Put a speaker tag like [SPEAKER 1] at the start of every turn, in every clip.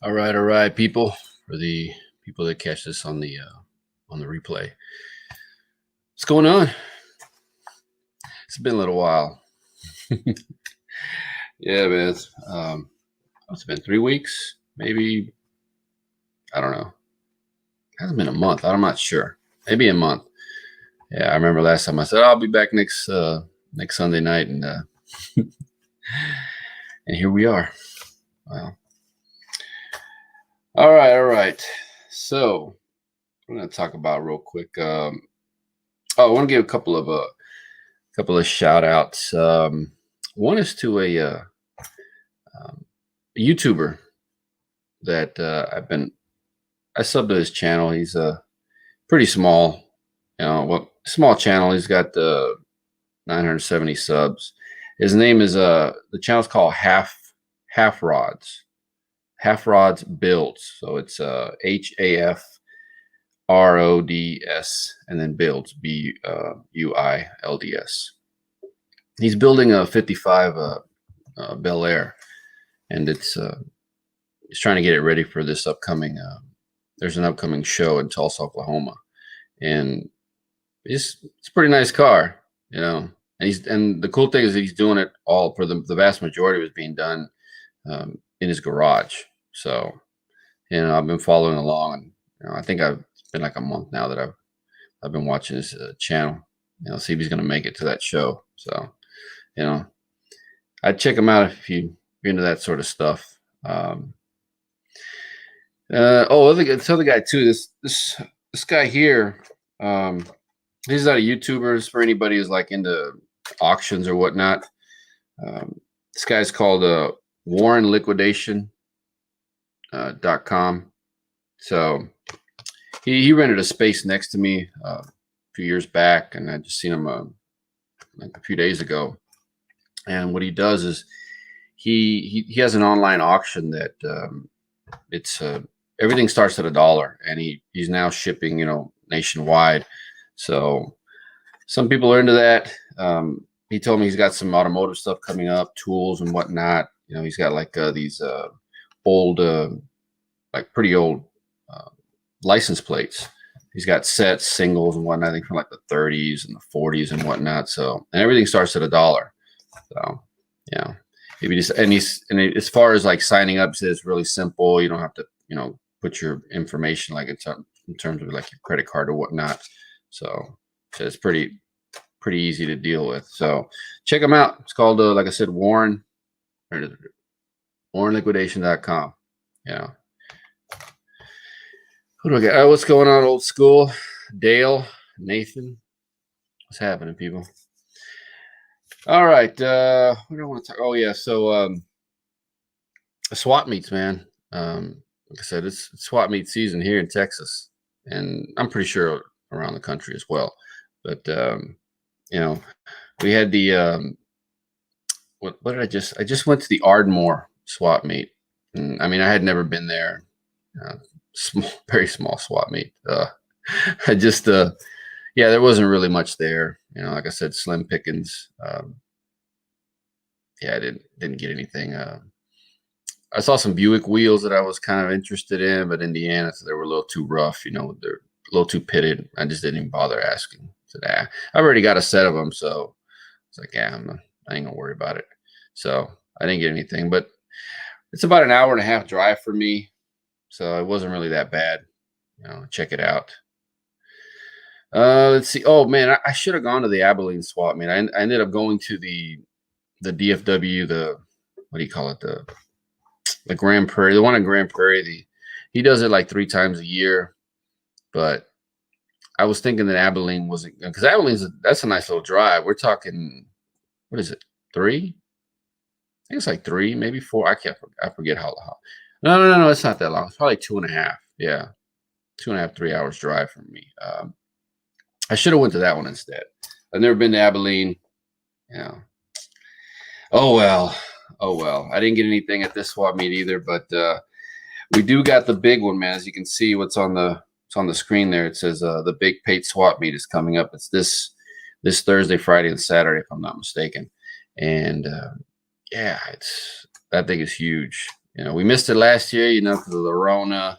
[SPEAKER 1] All right, people. For the people that catch this on the replay, what's going on? It's been a little while. Yeah, man. It's been 3 weeks, maybe. I don't know. It hasn't been a month. I'm not sure. Maybe a month. Yeah, I remember last time I said I'll be back next Sunday night, and and here we are. Wow. All right. So we're gonna talk about real quick. I want to give a couple of shout outs. One is to a YouTuber that I subbed to his channel. He's pretty small, small channel. He's got 970 subs. His name is the channel's called Half Rods. Half Rods Builds. So it's HAFRODS and then Builds BUILDS. He's building a 55 Bel Air, and he's trying to get it ready for this upcoming. There's an upcoming show in Tulsa, Oklahoma, and it's a pretty nice car, And the cool thing is that he's doing it all for the vast majority was being done in his garage. So, I've been following along, and I think it's been like a month now that I've been watching his channel. See if he's going to make it to that show. So, I'd check him out if you're into that sort of stuff. This other guy too. This guy here. He's not a YouTuber. It's for anybody who's like into auctions or whatnot. This guy's called Warren Liquidation .com. So he rented a space next to me a few years back, and I just seen him like a few days ago. And what he does is he has an online auction that it's everything starts at $1, and he's now shipping nationwide. So some people are into that. He told me he's got some automotive stuff coming up, tools and whatnot. He's got like these old, like pretty old license plates. He's got sets, singles and whatnot, I think from like the 30s and the 40s and whatnot. So, and everything starts at $1. So, maybe just, and as far as like signing up, it's really simple. You don't have to, put your information like in terms of like your credit card or whatnot. So it's pretty easy to deal with. So check them out. It's called, like I said, WarrenLiquidation.com. Who do I got? What's going on, old school? Dale, Nathan. What's happening, people? All right. What do I want to talk? Oh yeah. So swap meets, man. Like I said, it's swap meet season here in Texas, and I'm pretty sure around the country as well. But we had the what did I just went to the Ardmore swap meet. And, I mean, I had never been there. Very small swap meet. I just there wasn't really much there. Like I said, slim pickings. I didn't get anything. I saw some Buick wheels that I was kind of interested in, but Indiana, so they were a little too rough. They're a little too pitted. I just didn't even bother asking. I said, I've already got a set of them, so it's like, I ain't gonna worry about it. So I didn't get anything, but it's about an hour and a half drive for me, so it wasn't really that bad. Check it out. Let's see. Oh man, I should have gone to the Abilene swap meet. I ended up going to the DFW, what do you call it? The Grand Prairie, the one in Grand Prairie. He does it like 3 times a year, but I was thinking that Abilene wasn't, because that's a nice little drive. We're talking, what is it? 3? I think it's like 3, maybe 4. I forget how. No, it's not that long. It's probably 2.5. Yeah, 2.5, 3 hours drive from me. I should have went to that one instead. I've never been to Abilene. Oh well. I didn't get anything at this swap meet either, but we do got the big one, man. As you can see, it's on the screen there. It says the big Pate swap meet is coming up. It's this Thursday, Friday, and Saturday, if I'm not mistaken. And that thing is huge. We missed it last year, because of the Rona.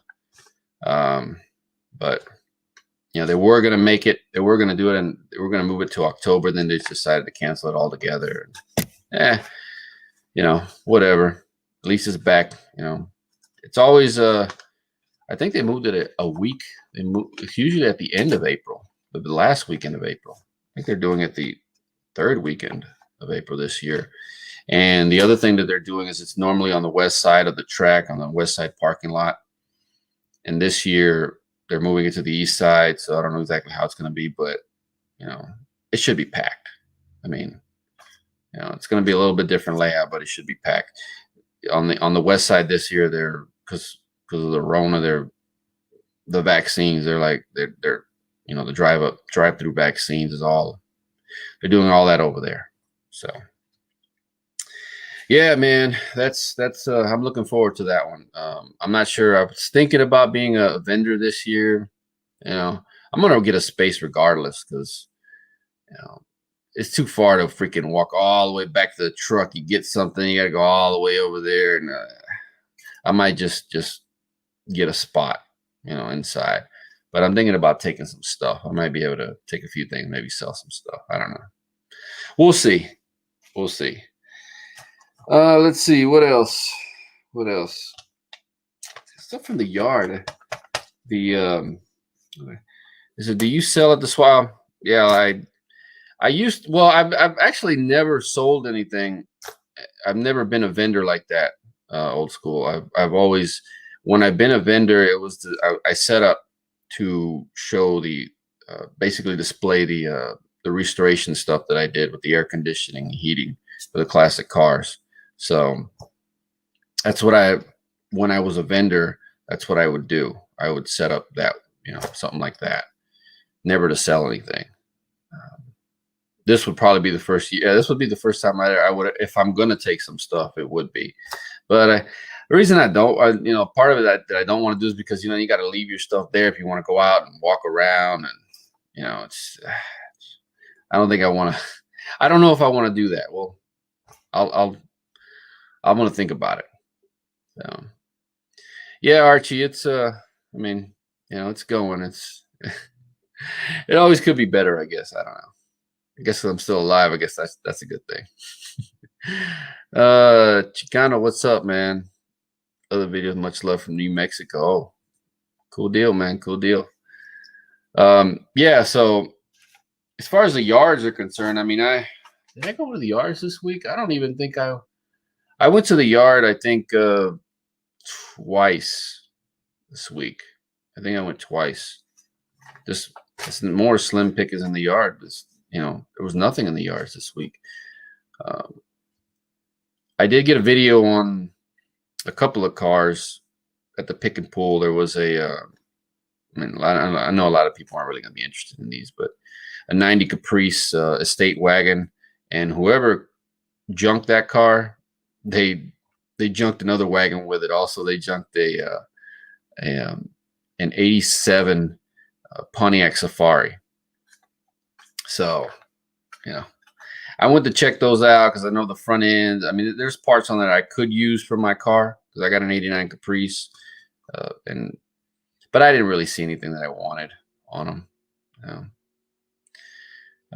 [SPEAKER 1] But they were gonna make it. They were gonna do it, and they were gonna move it to October. Then they decided to cancel it altogether. Whatever. At least it's back. It's always I think they moved it a week. It's usually at the end of April, but the last weekend of April. I think they're doing it the third weekend of April this year. And the other thing that they're doing is it's normally on the west side of the track, on the west side parking lot. And this year they're moving it to the east side. So I don't know exactly how it's going to be, but it should be packed. I mean, it's going to be a little bit different layout, but it should be packed. On the west side this year, they're because of the Rona, the vaccines. They're the drive-through vaccines is all. They're doing all that over there. So yeah, man, that's I'm looking forward to that one. I'm not sure. I was thinking about being a vendor this year. I'm gonna get a space regardless because it's too far to freaking walk all the way back to the truck. You get something, you gotta go all the way over there, and I might just get a spot, inside. But I'm thinking about taking some stuff. I might be able to take a few things, maybe sell some stuff. I don't know. We'll see. We'll see. Let's see. What else? Stuff from the yard. Is it, do you sell at the swap? Yeah, I've actually never sold anything. I've never been a vendor like that, old school. I've always, when I've been a vendor, it was I set up to show basically display the restoration stuff that I did with the air conditioning and heating for the classic cars. So that's what when I was a vendor, that's what I would do. I would set up that, something like that. Never to sell anything. This would probably be the first year. This would be the first time I would, if I'm going to take some stuff, it would be. But the reason I don't, part of it that I don't want to do is because, you got to leave your stuff there if you want to go out and walk around. And, I don't think I want to, I don't know if I want to do that. Well, I'm going to think about it. So, yeah, Archie, it's, it's going. It always could be better, I guess. I don't know. I guess I'm still alive. I guess that's a good thing. Chicano, what's up, man? Other videos, much love from New Mexico. Oh, cool deal, man. Cool deal. Yeah, so as far as the yards are concerned, did I go to the yards this week? I don't even think I went to the yard, I think, twice this week. I think I went twice. Just more slim pickings in the yard. There was nothing in the yards this week. I did get a video on a couple of cars at the pick and pull. There was I know a lot of people aren't really going to be interested in these, but a 90 Caprice estate wagon, and whoever junked that car, they junked another wagon with it. Also, they junked an 87 Pontiac Safari. So, I went to check those out because I know the front end. There's parts on that I could use for my car because I got an 89 Caprice, but I didn't really see anything that I wanted on them.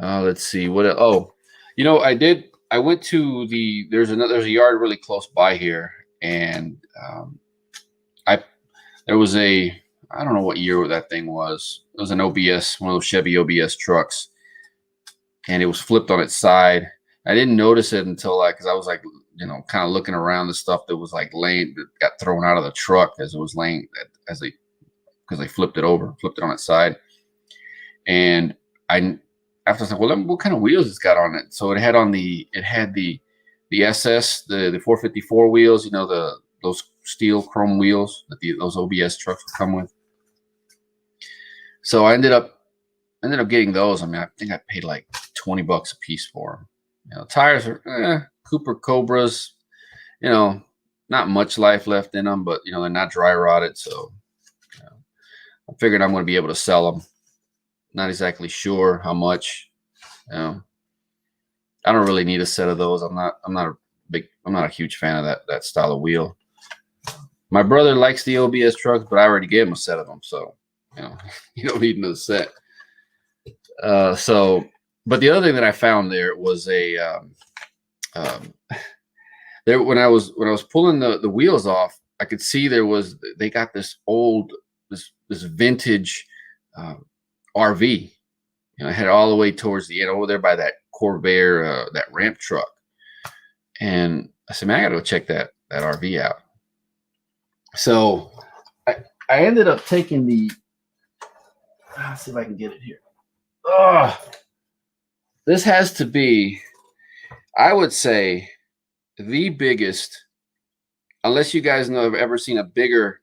[SPEAKER 1] Let's see what. I did. I went to there's a yard really close by here, and there was I don't know what year that thing was. It was an OBS, one of those Chevy OBS trucks, and it was flipped on its side. I didn't notice it until because I was kind of looking around the stuff that was laying, that got thrown out of the truck as it was laying, because they flipped it on its side. And after I was like, well, what kind of wheels it's got on it? So it had the SS, the 454 wheels, those steel chrome wheels that those OBS trucks would come with. So I ended up getting those. I think I paid like $20 a piece for them. Tires are Cooper Cobras, not much life left in them, but they're not dry rotted. So I figured I'm going to be able to sell them. Not exactly sure how much. I don't really need a set of those. I'm not a huge fan of that style of wheel. My brother likes the OBS trucks, but I already gave him a set of them, so you know, you don't need another set. So, but the other thing that I found there was a um, there when I was pulling the wheels off, I could see they got this old this vintage RV. You know, I had it all the way towards the end over there by that Corvair, that ramp truck. And I said, man, I got to go check that RV out. So I ended up taking let's see if I can get it here. Oh, this has to be, I would say, the biggest, unless you guys know, have ever seen a bigger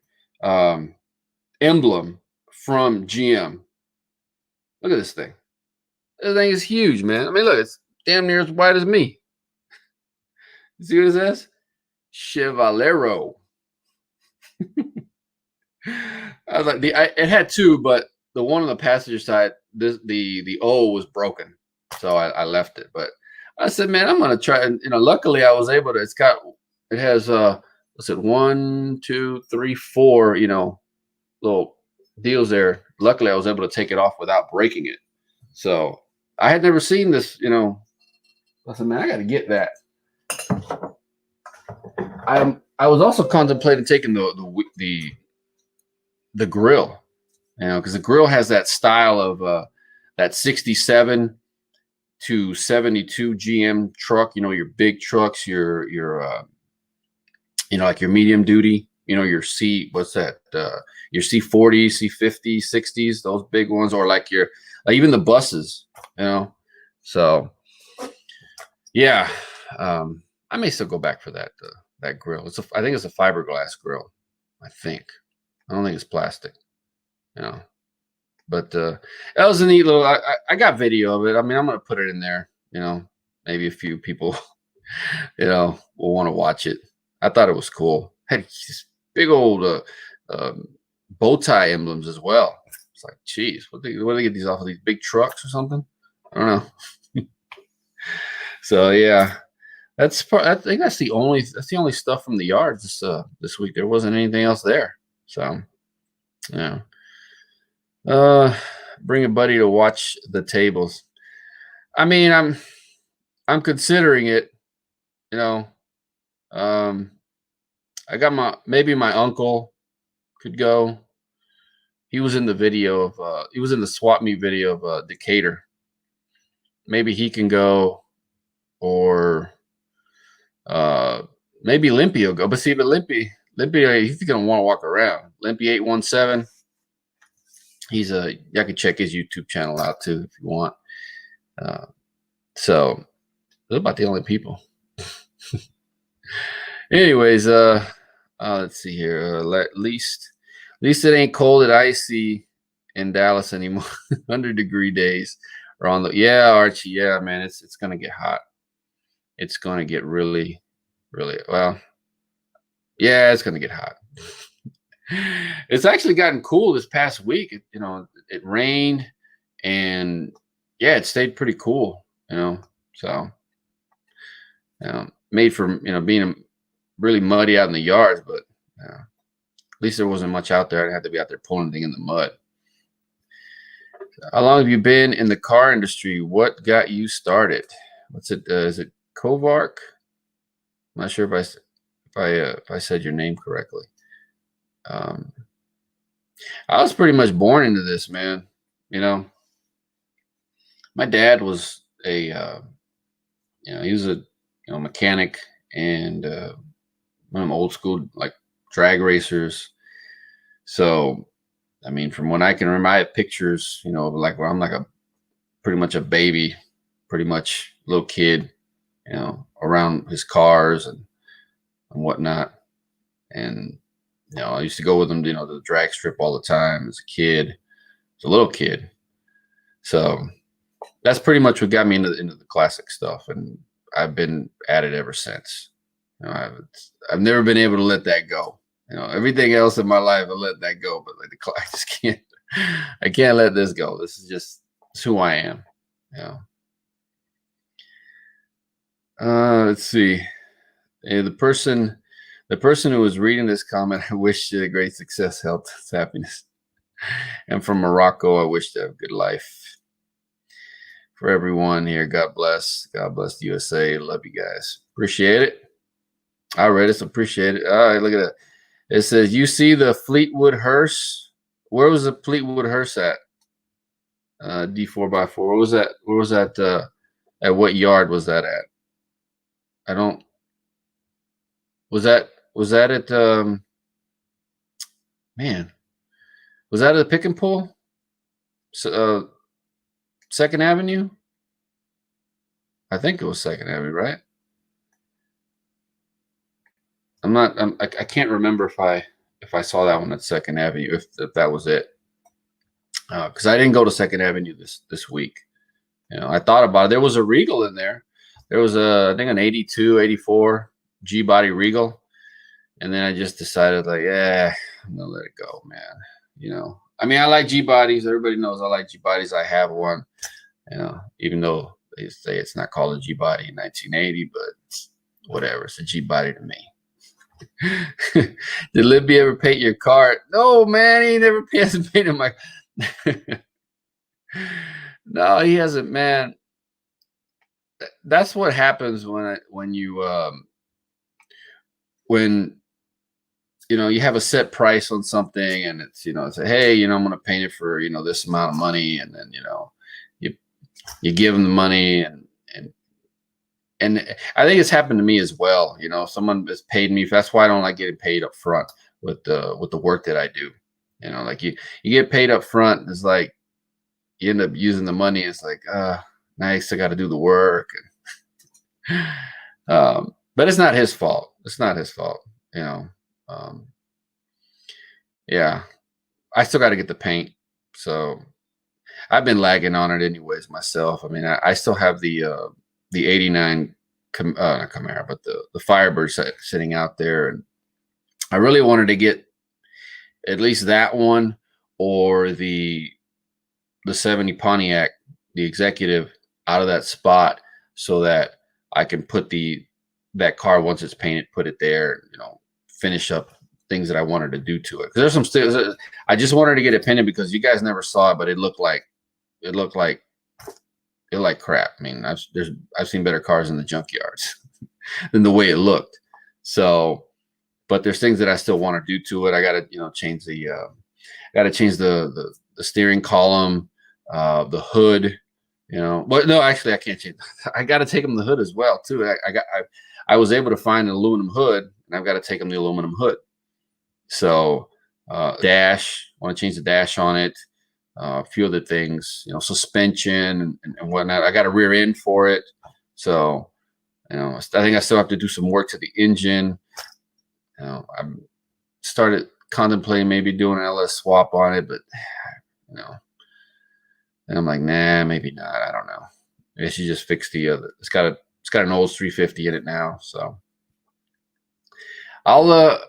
[SPEAKER 1] emblem from GM. Look at this thing. This thing is huge, man. I mean, look, it's damn near as wide as me. You see what it says? Chevalero. I was like, it had two, but the one on the passenger side, the O was broken, so I left it. But I said, man, I'm gonna try. And luckily I was able to. It has what's it? 1, 2, 3, 4. Little deals there. Luckily I was able to take it off without breaking it. So I had never seen this. I said, man, I got to get that. I was also contemplating taking the grill, because the grill has that style of that 67 to 72 GM truck. Your big trucks, your like your medium duty. Your what's that? Your C40, C50, 60s, those big ones, or like even the buses. So yeah, I may still go back for that grill. I think it's a fiberglass grill. I don't think it's plastic. But that was a neat little. I got video of it. I mean, I'm gonna put it in there. Maybe a few people, will want to watch it. I thought it was cool. Had these big old bow tie emblems as well. It's like, geez, what do they get these off of these big trucks or something? I don't know. So yeah, I think that's the only stuff from the yard this week. There wasn't anything else there. So yeah. Bring a buddy to watch the tables. I mean, I'm considering it. I got maybe my uncle could go. He was in the video of he was in the swap meet video of Decatur. Maybe he can go, or maybe Limpy will go. But see, Limpy, he's gonna want to walk around. Limpy 817. I can check his YouTube channel out too if you want. So they're about the only people. Anyways, let's see here. At least it ain't cold and icy in Dallas anymore. 100-degree days are on the. Yeah, Archie. Yeah, man, it's gonna get hot. It's gonna get really, really well. Yeah, it's gonna get hot. It's actually gotten cool this past week. It rained, and yeah, it stayed pretty cool. So made for being really muddy out in the yards, but at least there wasn't much out there. I didn't have to be out there pulling anything in the mud. How long have you been in the car industry? What got you started? What's it? Is it Kovark? I'm not sure if I said your name correctly. I was pretty much born into this, man. My dad was he was a mechanic, and one of them old school like drag racers. So, I mean, from when I can remember, I have pictures, like where I'm like pretty much a baby, pretty much little kid, around his cars and whatnot. And I used to go with him, to the drag strip all the time as a kid, as a little kid. So that's pretty much what got me into the classic stuff, and I've been at it ever since. I've never been able to let that go. Everything else in my life, I let that go, but like I just can't. I can't let this go. This is who I am. Let's see. The person The person who was reading this comment, I wish you great success, health, happiness. And from Morocco, I wish to have a good life. For everyone here, God bless. God bless the USA. Love you guys. Appreciate it. I read it. Appreciate it. All right, look at that. It says, you see the Fleetwood hearse? Where was the Fleetwood hearse at? D4x4. Where was that? Where was that? At what yard was that at? I don't. Was that at man? Was that at the Pick and Pull? Second Avenue? I think it was Second Avenue, right? I can't remember if I saw that one at Second Avenue, if that was it. Because I didn't go to Second Avenue this week. You know, I thought about it. There was a Regal in there. There was I think an 82, 84 G-body Regal. And then I just decided, like, yeah, I'm gonna let it go, man. You know, I mean, I like G-bodies. Everybody knows I like G-bodies. I have one. You know, even though they say it's not called a G-body in 1980, but whatever. It's a G-body to me. Did Libby ever paint your car? No, man, he never hasn't painted my. No, he hasn't, man. That's what happens when you have a set price on something, and it's it's a, hey, I'm going to paint it for this amount of money, and then you give them the money, and I think it's happened to me as well. Someone has paid me. That's why I don't like getting paid up front with the work that I do. Like you get paid up front, it's like you end up using the money. It's like, nice, I got to do the work. But it's not his fault. It's not his fault. Yeah, I still got to get the paint. So I've been lagging on it anyways myself. I mean, I still have the 89 not Camaro, but the Firebird sitting out there, and I really wanted to get at least that one or the 70 Pontiac, the Executive, out of that spot so that I can put that car, once it's painted, put it there, finish up things that I wanted to do to it. Because there's some still, I just wanted to get it painted because you guys never saw it, but it looked like crap. I mean, I've seen better cars in the junkyards than the way it looked. So, but there's things that I still want to do to it. I got to change the steering column, the hood. But no, actually I can't change. I got to take them the hood as well too. I was able to find an aluminum hood, and I've got to take them the aluminum hood. So dash, want to change the dash on it. A few other things, suspension and whatnot. I got a rear end for it. So, I think I still have to do some work to the engine. I started contemplating maybe doing an LS swap on it, but, and I'm like, nah, maybe not. I don't know. I guess you just fix the other. It's got an old 350 in it now. So I've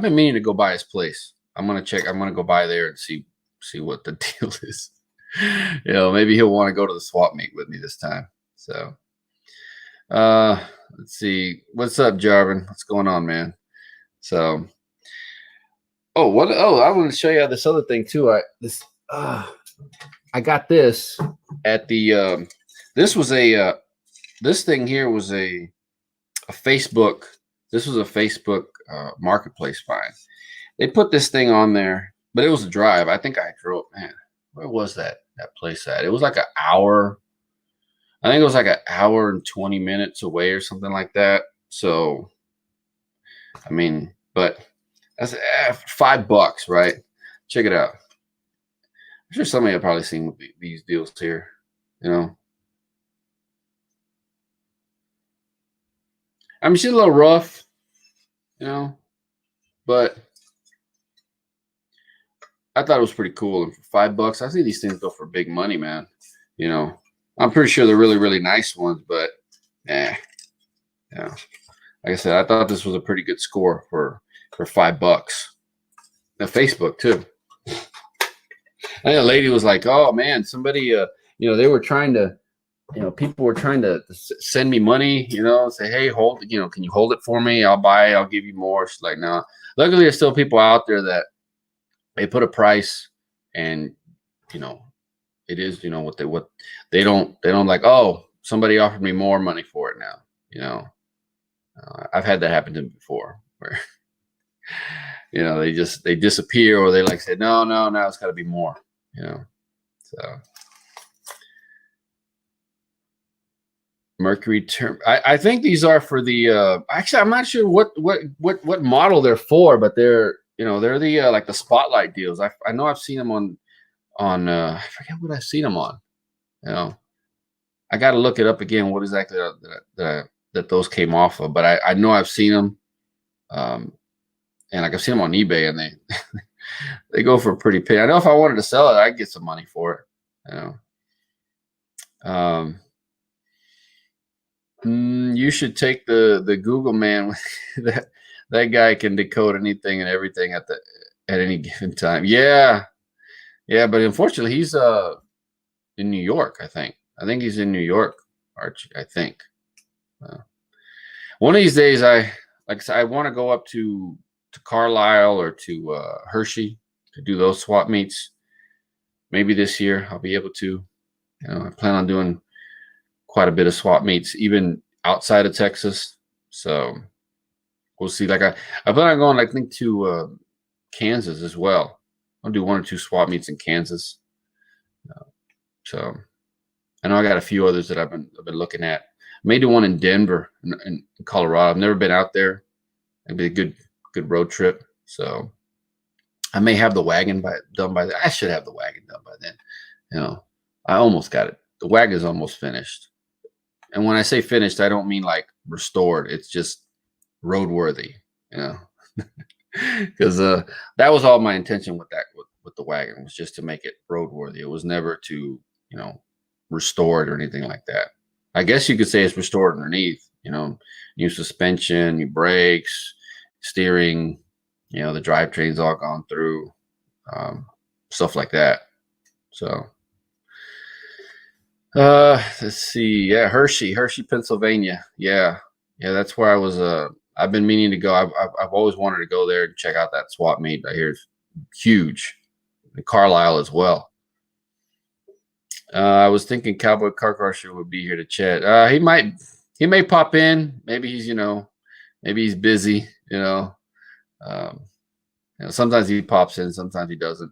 [SPEAKER 1] been meaning to go by his place. I'm going to go by there and see what the deal is. Maybe he'll want to go to the swap meet with me this time. So let's see. What's up, Jarvin? What's going on, man? So I want to show you this other thing too. I got this at the this thing here was a Facebook. This was a Facebook marketplace find. They put this thing on there, but it was a drive. I think I drove, man, where was that place at? It was like an hour. I think it was like an hour and 20 minutes away or something like that. So, I mean, but that's $5, right? Check it out. I'm sure somebody have probably seen these deals here, I mean, she's a little rough, but I thought it was pretty cool. And for $5, I see these things go for big money, man. I'm pretty sure they're really, really nice ones, but like I said, I thought this was a pretty good score for $5. The Facebook too. I think a lady was like, "Oh man, somebody, they were trying to people were trying to send me money, say, hey, hold, can you hold it for me? I'll buy it. I'll give you more. She's like, no. Luckily, there's still people out there that they put a price, and, it is, what they don't like, oh, somebody offered me more money for it now. I've had that happen to me before where, they disappear, or they like say, no, it's got to be more, so. Mercury term. I think these are for the actually I'm not sure what model they're for, but they're they're the like the spotlight deals. I know I've seen them on I forget what I've seen them on. I got to look it up again what exactly that those came off of, but I know I've seen them, and like I've seen them on eBay, and they go for a pretty penny. I know if I wanted to sell it, I'd get some money for it. You should take the Google man. that guy can decode anything and everything at any given time. Yeah, but unfortunately, he's in New York. I think he's in New York, Archie. I think one of these days, I want to go up to Carlisle or to Hershey to do those swap meets. Maybe this year I'll be able to. I plan on doing quite a bit of swap meets, even outside of Texas. So we'll see. Like I plan on going, I think, to Kansas as well. I'll do 1 or 2 swap meets in Kansas. So I know I got a few others that I've been looking at. May do one in Denver, in Colorado. I've never been out there. It'd be a good road trip. So I may have the wagon done by then. I should have the wagon done by then. I almost got it. The wagon's almost finished. And when I say finished, I don't mean like restored. It's just roadworthy, because that was all my intention with the wagon, was just to make it roadworthy. It was never to, restore it or anything like that. I guess you could say it's restored underneath, new suspension, new brakes, steering, the drivetrain's all gone through, stuff like that. So. Let's see. Yeah, Hershey, Pennsylvania. Yeah, that's where I was. I've been meaning to go. I've always wanted to go there and check out that swap meet. I hear it's huge. And Carlisle as well. I was thinking Cowboy Car Crusher would be here to chat. He may pop in. Maybe he's maybe he's busy. Sometimes he pops in, sometimes he doesn't.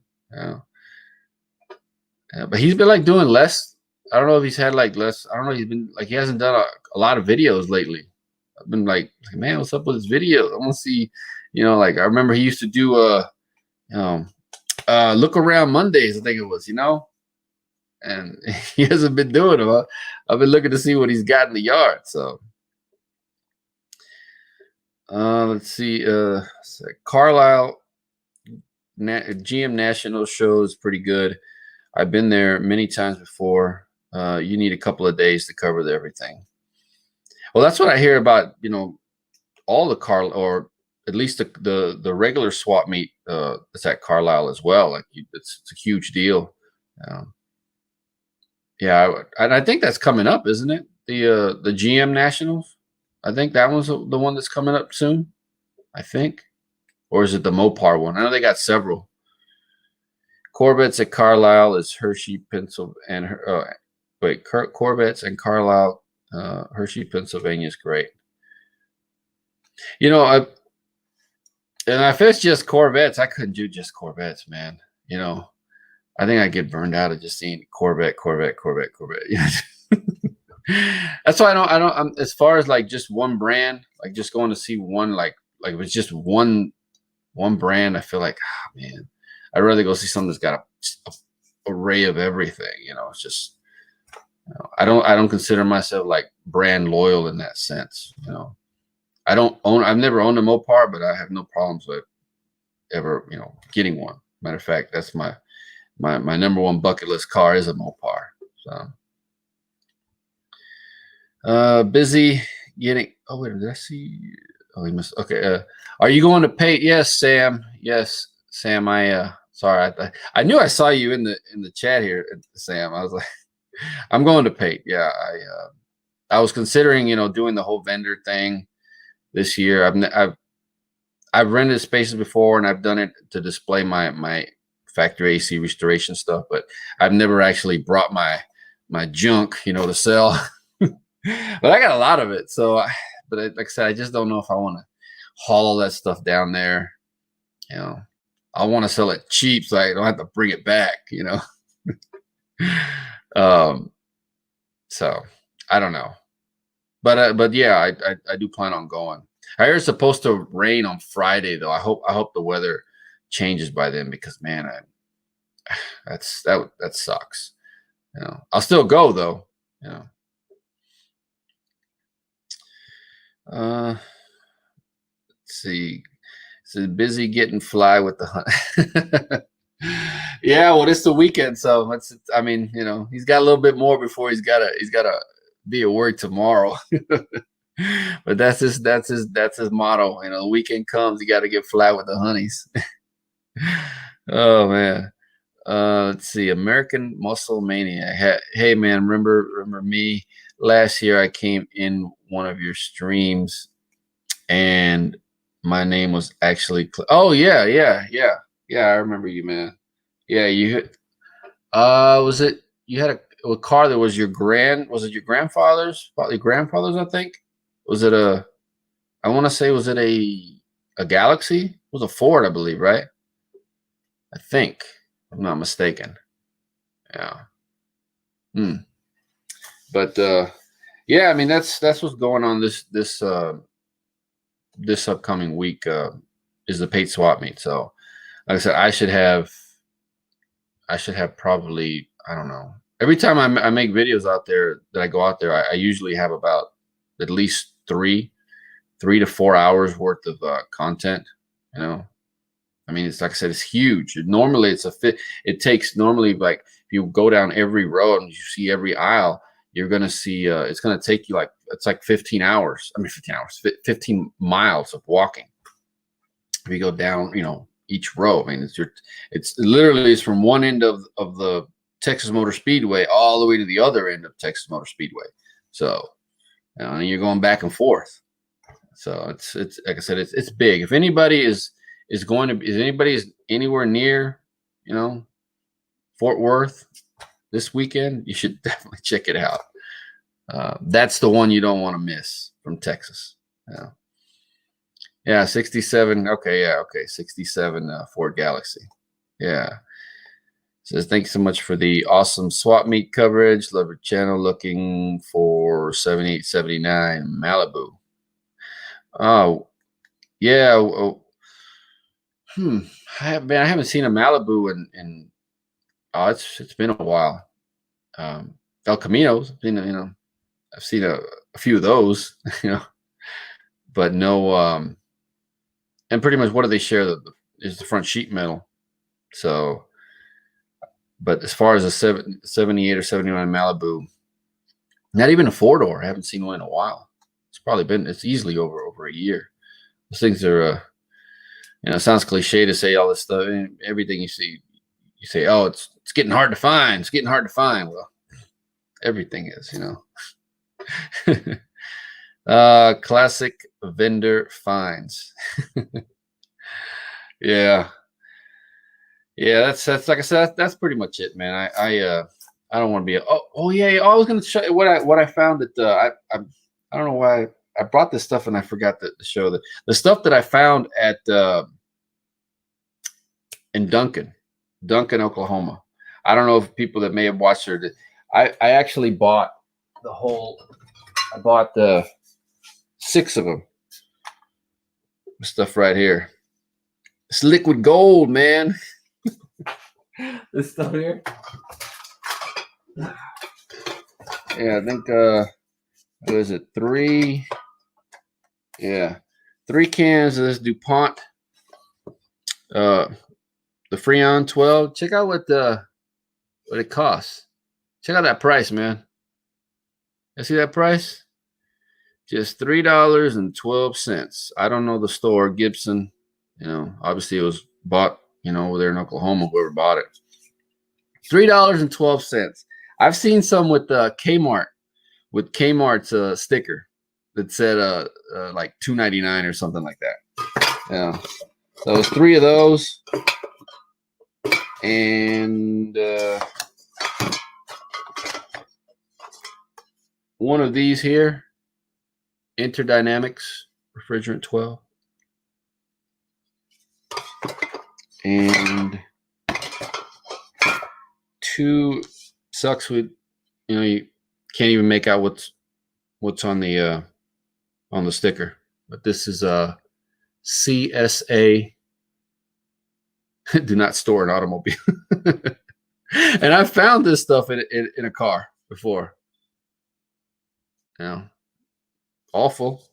[SPEAKER 1] But he's been like doing less. I don't know if he's had like less. I don't know. He's been like, he hasn't done a lot of videos lately. I've been like, man, what's up with his videos? I want to see, like I remember he used to do look around Mondays, I think it was, and he hasn't been doing them. I've been looking to see what he's got in the yard. So let's see. Carlisle GM National show is pretty good. I've been there many times before. You need a couple of days to cover everything. Well, that's what I hear about, all the car, or at least the regular swap meet that's at Carlisle as well. Like it's a huge deal. Yeah, and I think that's coming up, isn't it? The GM Nationals. I think that one's the one that's coming up soon. I think, or is it the Mopar one? I know they got several. Corvettes at Carlisle is Hershey, Pennsylvania, and Corvettes and Carlisle, Hershey, Pennsylvania is great. And if it's just Corvettes, I couldn't do just Corvettes, man. I think I get burned out of just seeing Corvette. That's why I don't. As far as like just one brand, like just going to see one, like if it's just one brand, I feel like, man, I'd rather go see something that's got a array of everything. It's just, I don't consider myself like brand loyal in that sense. I've never owned a Mopar, but I have no problems with ever, getting one. Matter of fact, that's my number one bucket list car is a Mopar. So, busy getting. Oh wait, did I see? Oh, he must. Okay. Are you going to Pate? Yes, Sam. Yes, Sam. Sorry. I knew I saw you in the chat here, Sam. I was like, I'm going to Pate. Yeah, I was considering, doing the whole vendor thing this year. I've rented spaces before, and I've done it to display my factory AC restoration stuff, but I've never actually brought my junk, to sell. But I got a lot of it, so like I said, I just don't know if I want to haul all that stuff down there. You know, I want to sell it cheap so I don't have to bring it back. Um, so I don't know, but yeah, I do plan on going. I heard it's supposed to rain on Friday though. I hope the weather changes by then, because man, that sucks. I'll still go though. You know. Let's see. So busy getting fly with the hunt. Yeah, well, it's the weekend, so I mean, he's got a little bit more before he's gotta be at work tomorrow. But that's his motto. The weekend comes, you got to get fly with the honeys. Oh man. Let's see. American Muscle Mania. Hey man, remember me? Last year I came in one of your streams, and my name was actually oh yeah, I remember you, man. Yeah, was it you had a car that was was it your grandfather's? Probably grandfather's, I think. Was it I want to say, was it a Galaxy? It was a Ford, I believe, right? I think, if I'm not mistaken. Yeah. Hmm. But yeah, I mean, that's what's going on this upcoming week, is the Pate swap meet. So like I said, I should have probably, I don't know. Every time I make videos out there that I go out there, I usually have about at least 3 to 4 hours worth of content. I mean, it's like I said, it's huge. Normally, it takes normally, like, if you go down every road and you see every aisle, you're gonna see. It's gonna take you it's like 15 hours. I mean, 15 hours, 15 miles of walking. If you go down, each row. I mean, it's literally from one end of the Texas Motor Speedway all the way to the other end of Texas Motor Speedway. So, and you're going back and forth. So it's like I said, it's big. If anybody is anywhere near, Fort Worth this weekend, you should definitely check it out. That's the one you don't want to miss from Texas. Yeah, 67. Okay, yeah, okay, 67 Ford Galaxy. Yeah. Says, thanks so much for the awesome swap meet coverage. Love your channel. Looking for 7879 Malibu. Oh, yeah. Oh, I haven't seen a Malibu in it's been a while. El Caminos, I've seen a few of those, but no. And pretty much what do they share? Is the front sheet metal. So, but as far as a 78 or 79 Malibu, not even a 4-door. I haven't seen one in a while. It's easily over a year. Those things are, it sounds cliche to say all this stuff. Everything you see, you say, oh, it's getting hard to find. It's getting hard to find. Well, everything is, classic vendor finds. Yeah. Yeah, that's like I said, that's pretty much it, man. I don't want to be oh yeah, I was gonna show you what I found at I don't know why I brought this stuff and I forgot to show the stuff that I found at in Duncan, Oklahoma. I don't know if people that may have watched her. I actually bought I bought the 6 of them. Stuff right here. It's liquid gold, man. This stuff here. Yeah, I think what is it? 3? Yeah, 3 cans of this DuPont. The Freon 12. Check out what it costs. Check out that price, man. You see that price? Just $3.12. I don't know the store, Gibson. Obviously it was bought, over there in Oklahoma, whoever bought it. $3.12. I've seen some with Kmart, with Kmart's sticker that said like $2.99 or something like that. Yeah. So it was 3 of those, and one of these here, Interdynamics Refrigerant 12, and 2 sucks with, you can't even make out what's on the sticker, but this is a CSA. Do not store an automobile. And I found this stuff in a car before. Awful.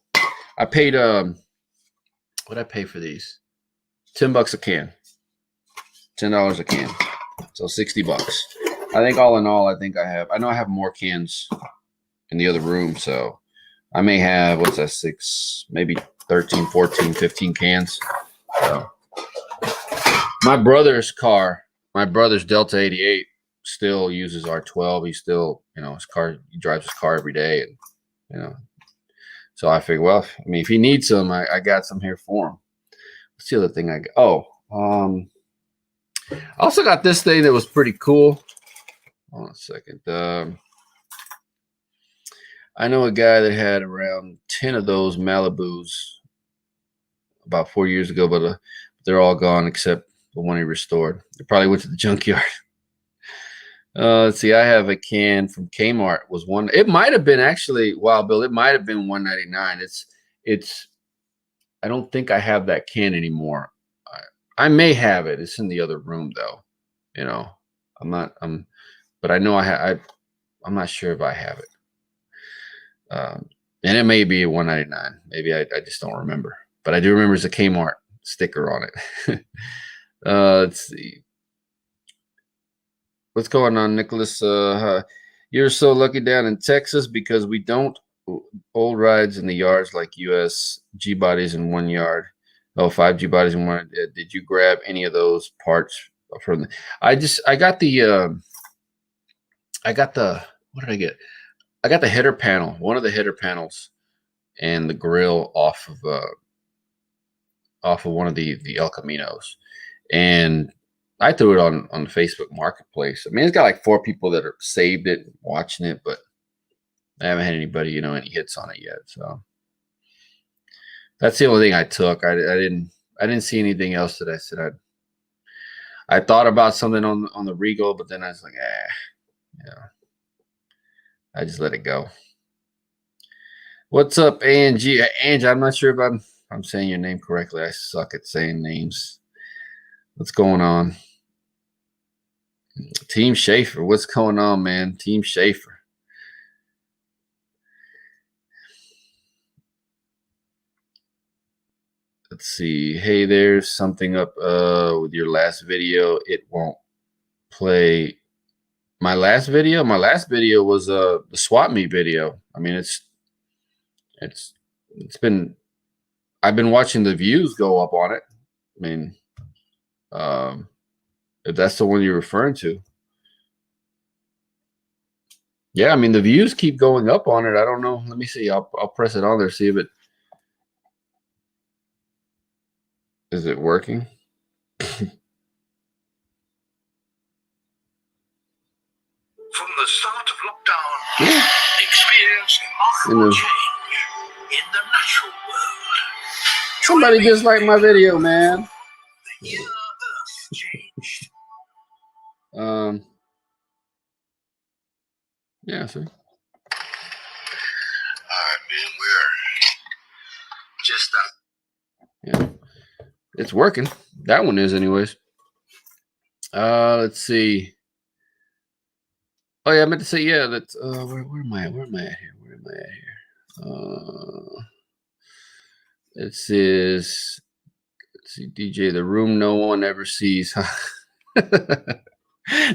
[SPEAKER 1] I paid what did I pay for these? $10 a can. $10 a can. So $60. I think all in all, I know I have more cans in the other room, so I may have, what's that, 6, maybe 13, 14, 15 cans. So my brother's car, my brother's Delta 88 still uses R12. He still, he drives his car every day, and so I figured, well, if he needs some, I got some here for him. What's the other thing I got? Oh, I also got this thing that was pretty cool. Hold on a second. I know a guy that had around 10 of those Malibus about 4 years ago, but they're all gone except the one he restored. They probably went to the junkyard. Let's see. I have a can from Kmart. Was one. It might have been actually. Wow, Bill. It might have been $1.99. It's. I don't think I have that can anymore. I may have it. It's in the other room though. I'm not. But I know I have. I'm not sure if I have it. And it may be a $1.99. Maybe I just don't remember. But I do remember there's a Kmart sticker on it. Let's see. What's going on, Nicholas? You're so lucky down in Texas because we don't old rides in the yards like US G bodies in 1 yard. Oh, 5 G bodies in 1. Did you grab any of those parts from the? I got the. What did I get? I got the header panel, one of the header panels, and the grill off of one of the El Caminos, and I threw it on the Facebook Marketplace. It's got like 4 people that are saved it, watching it, but I haven't had anybody, any hits on it yet. So that's the only thing I took. I didn't see anything else that I said I thought about something on the Regal, but then I was like, I just let it go. What's up, Angie? Angie, I'm not sure if I'm saying your name correctly. I suck at saying names. What's going on? Team Schaefer. What's going on, man? Team Schaefer. Let's see. Hey, there's something up with your last video. It won't play. My last video was the swap meet video. I've been watching the views go up on it. If that's the one you're referring to. Yeah, the views keep going up on it. I don't know. Let me see. I'll press it on there, see if it is it working.
[SPEAKER 2] From the start of lockdown, experience remarkable change in the natural world.
[SPEAKER 1] Somebody disliked my video, man.
[SPEAKER 2] The year Earth changed.
[SPEAKER 1] Yeah, see.
[SPEAKER 2] We're just
[SPEAKER 1] yeah, it's working. That one is, anyways. Let's see. Oh yeah, I meant to say, yeah, that's where am I? Where am I at here? Where am I at here? It says, let's see, DJ, the room no one ever sees.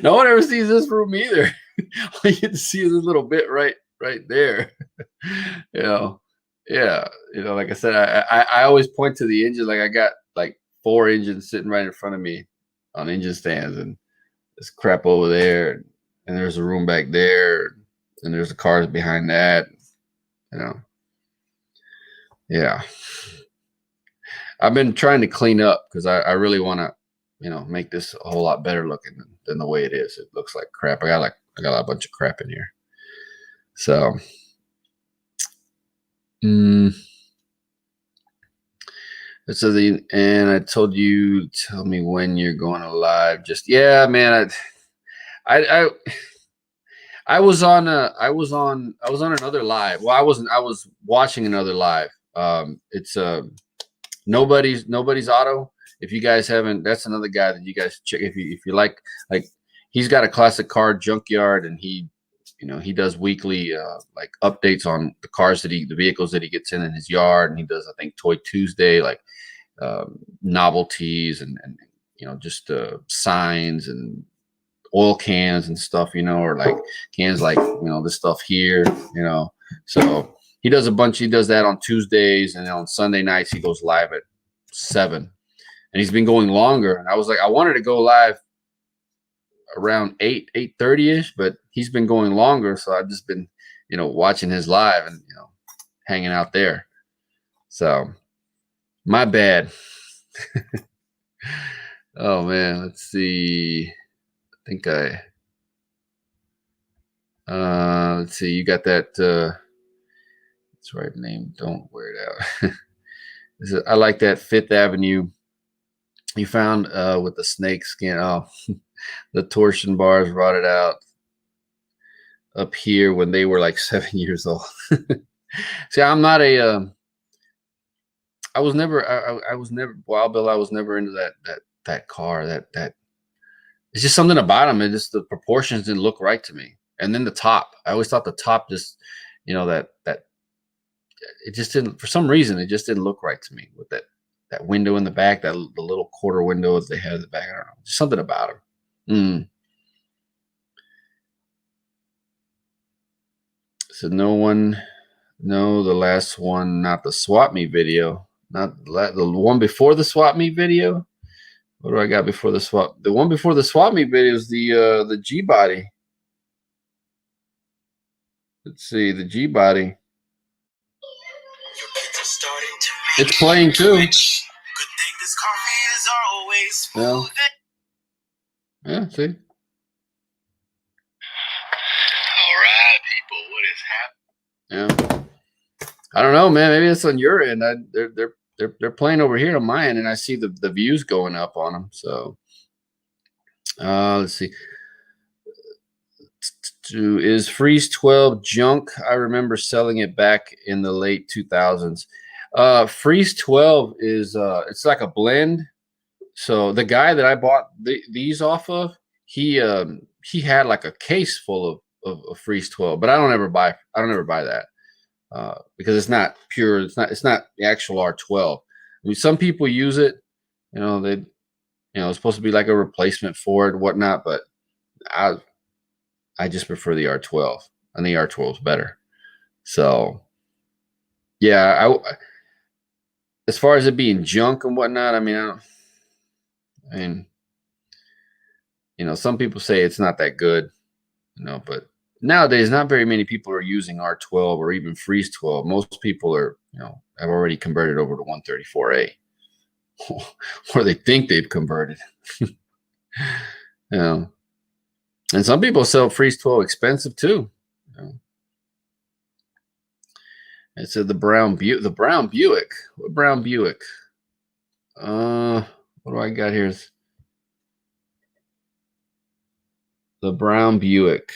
[SPEAKER 1] No one ever sees this room either. All you get to see is a little bit right there. Yeah. Like I said, I always point to the engine. Like I got like 4 engines sitting right in front of me on engine stands, and this crap over there. and there's a room back there, and there's the cars behind that. You know, yeah. I've been trying to clean up because I really want to, make this a whole lot better looking than the way it is. It looks like crap. I got a bunch of crap in here. So, so and I told you, tell me when you're going to live. Just, yeah, man. I was on another live. Well, I wasn't. I was watching another live. It's nobody's auto. If you guys haven't, that's another guy that you guys check. If you like, he's got a classic car junkyard, and he does weekly like updates on the vehicles that he gets in his yard, and he does, I think, Toy Tuesday, like novelties and just signs and oil cans and stuff, or like cans like this stuff here, so he does that on Tuesdays, and on Sunday nights he goes live at 7, and he's been going longer, and I was like, I wanted to go live around 8:30ish, but he's been going longer, so I've just been watching his live and hanging out there. So my bad. Oh man, let's see. I think let's see, you got that that's right name, don't wear it out. I like that 5th Avenue you found with the snake skin. Oh, the torsion bars rotted out up here when they were like 7 years old. See, I'm not a I was never Wild Bill. I was never into that car. That it's just something about him. It just, the proportions didn't look right to me. And then the top, I always thought the top just, that it just didn't, for some reason, it just didn't look right to me with that window in the back, the little quarter window that they had in the back. I don't know, just something about him. So the last one, not the swap meet video, not the one before the swap meet video. What do I got before the swap? The one before the swap meet video is the G body. Let's see, the G body. It's playing too. Good thing this coffee is always smooth. Yeah, see.
[SPEAKER 2] All right, people, what is happening?
[SPEAKER 1] Yeah. I don't know, man. Maybe it's on your end. They're playing over here on my end, and I see the views going up on them. So, let's see. Is Freeze 12 junk? I remember selling it back in the late 2000s. Freeze 12 is it's like a blend. So the guy that I bought these off of, he had like a case full of Freeze 12, but I don't ever buy that because it's not pure. It's not the actual R12. I mean, some people use it. It's supposed to be like a replacement for it, whatnot, but I just prefer the R12, and the R12 is better. So, yeah, as far as it being junk and whatnot, I mean, some people say it's not that good, but nowadays, not very many people are using R12 or even Freeze 12. Most people are, have already converted over to 134A, or they think they've converted. And some people sell Freeze 12 expensive too. It said the Brown Buick. What Brown Buick? What do I got here? The Brown Buick.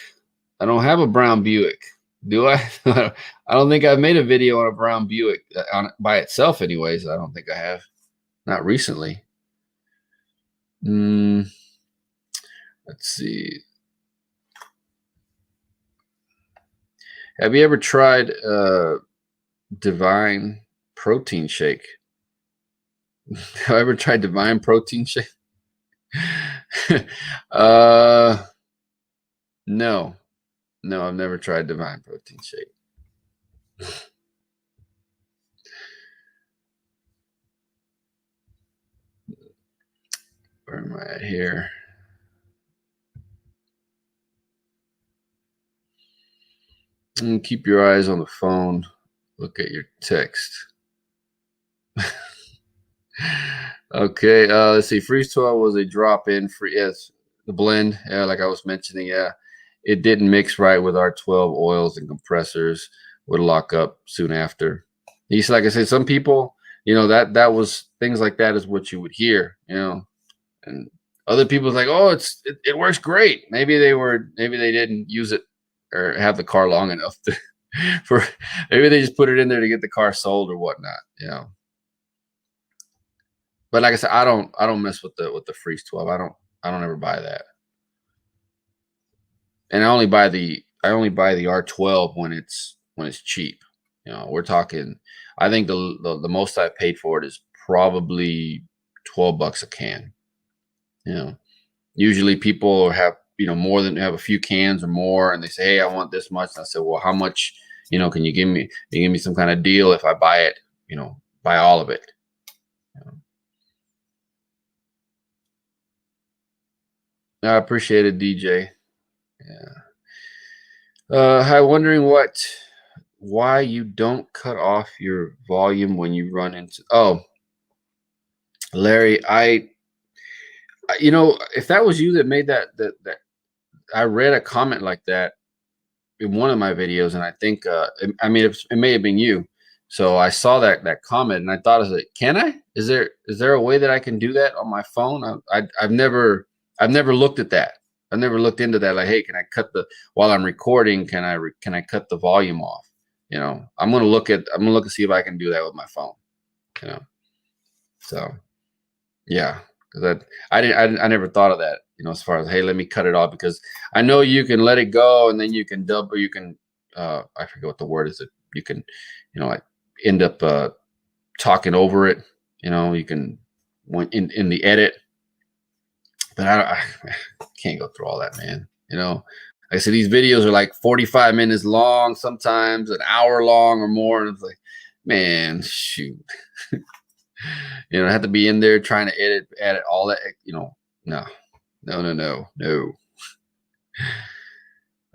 [SPEAKER 1] I don't have a Brown Buick, do I? I don't think I've made a video on a Brown Buick by itself, anyways. I don't think I have. Not recently. Let's see. Have you ever tried Divine protein shake? Have I ever tried Divine protein shake? No, I've never tried Divine protein shake. Where am I at here? And keep your eyes on the phone. Look at your text. Okay, let's see. Freeze 12 was a drop-in free. Yes, the blend. Yeah, like I was mentioning. Yeah, it didn't mix right with our 12 oils and compressors. Would lock up soon after. He's like I said, some people, that was things like that is what you would hear, and other people's like, oh, it works great. Maybe they didn't use it or have the car long enough to for maybe they just put it in there to get the car sold or whatnot. But like I said, I don't mess with the Freeze 12. I don't ever buy that. And I only buy the R12 when it's cheap. We're talking. I think the most I paid for it is probably $12 a can. Usually people have more than have a few cans or more, and they say, "Hey, I want this much." And I said, "Well, how much? Can you give me? Some kind of deal if I buy it? Buy all of it." I appreciate it, DJ. Yeah. Hi, wondering why you don't cut off your volume when you run into. Oh, Larry, if that was you that made that I read a comment like that in one of my videos, and I think, I mean, it may have been you. So I saw that comment, and I thought, can I? Is there a way that I can do that on my phone? I've never looked at that. I've never looked into that. Like, hey, can I cut while I'm recording? Can I cut the volume off? I'm gonna look and see if I can do that with my phone. So yeah, because I never thought of that. As far as, hey, let me cut it off, because I know you can let it go and then you can double. You can I forget what the word is. That you can like end up talking over it. You can when in the edit. But I can't go through all that, man. Like I said, these videos are like 45 minutes long, sometimes an hour long or more. And it's like, man, shoot. I have to be in there trying to edit all that. No.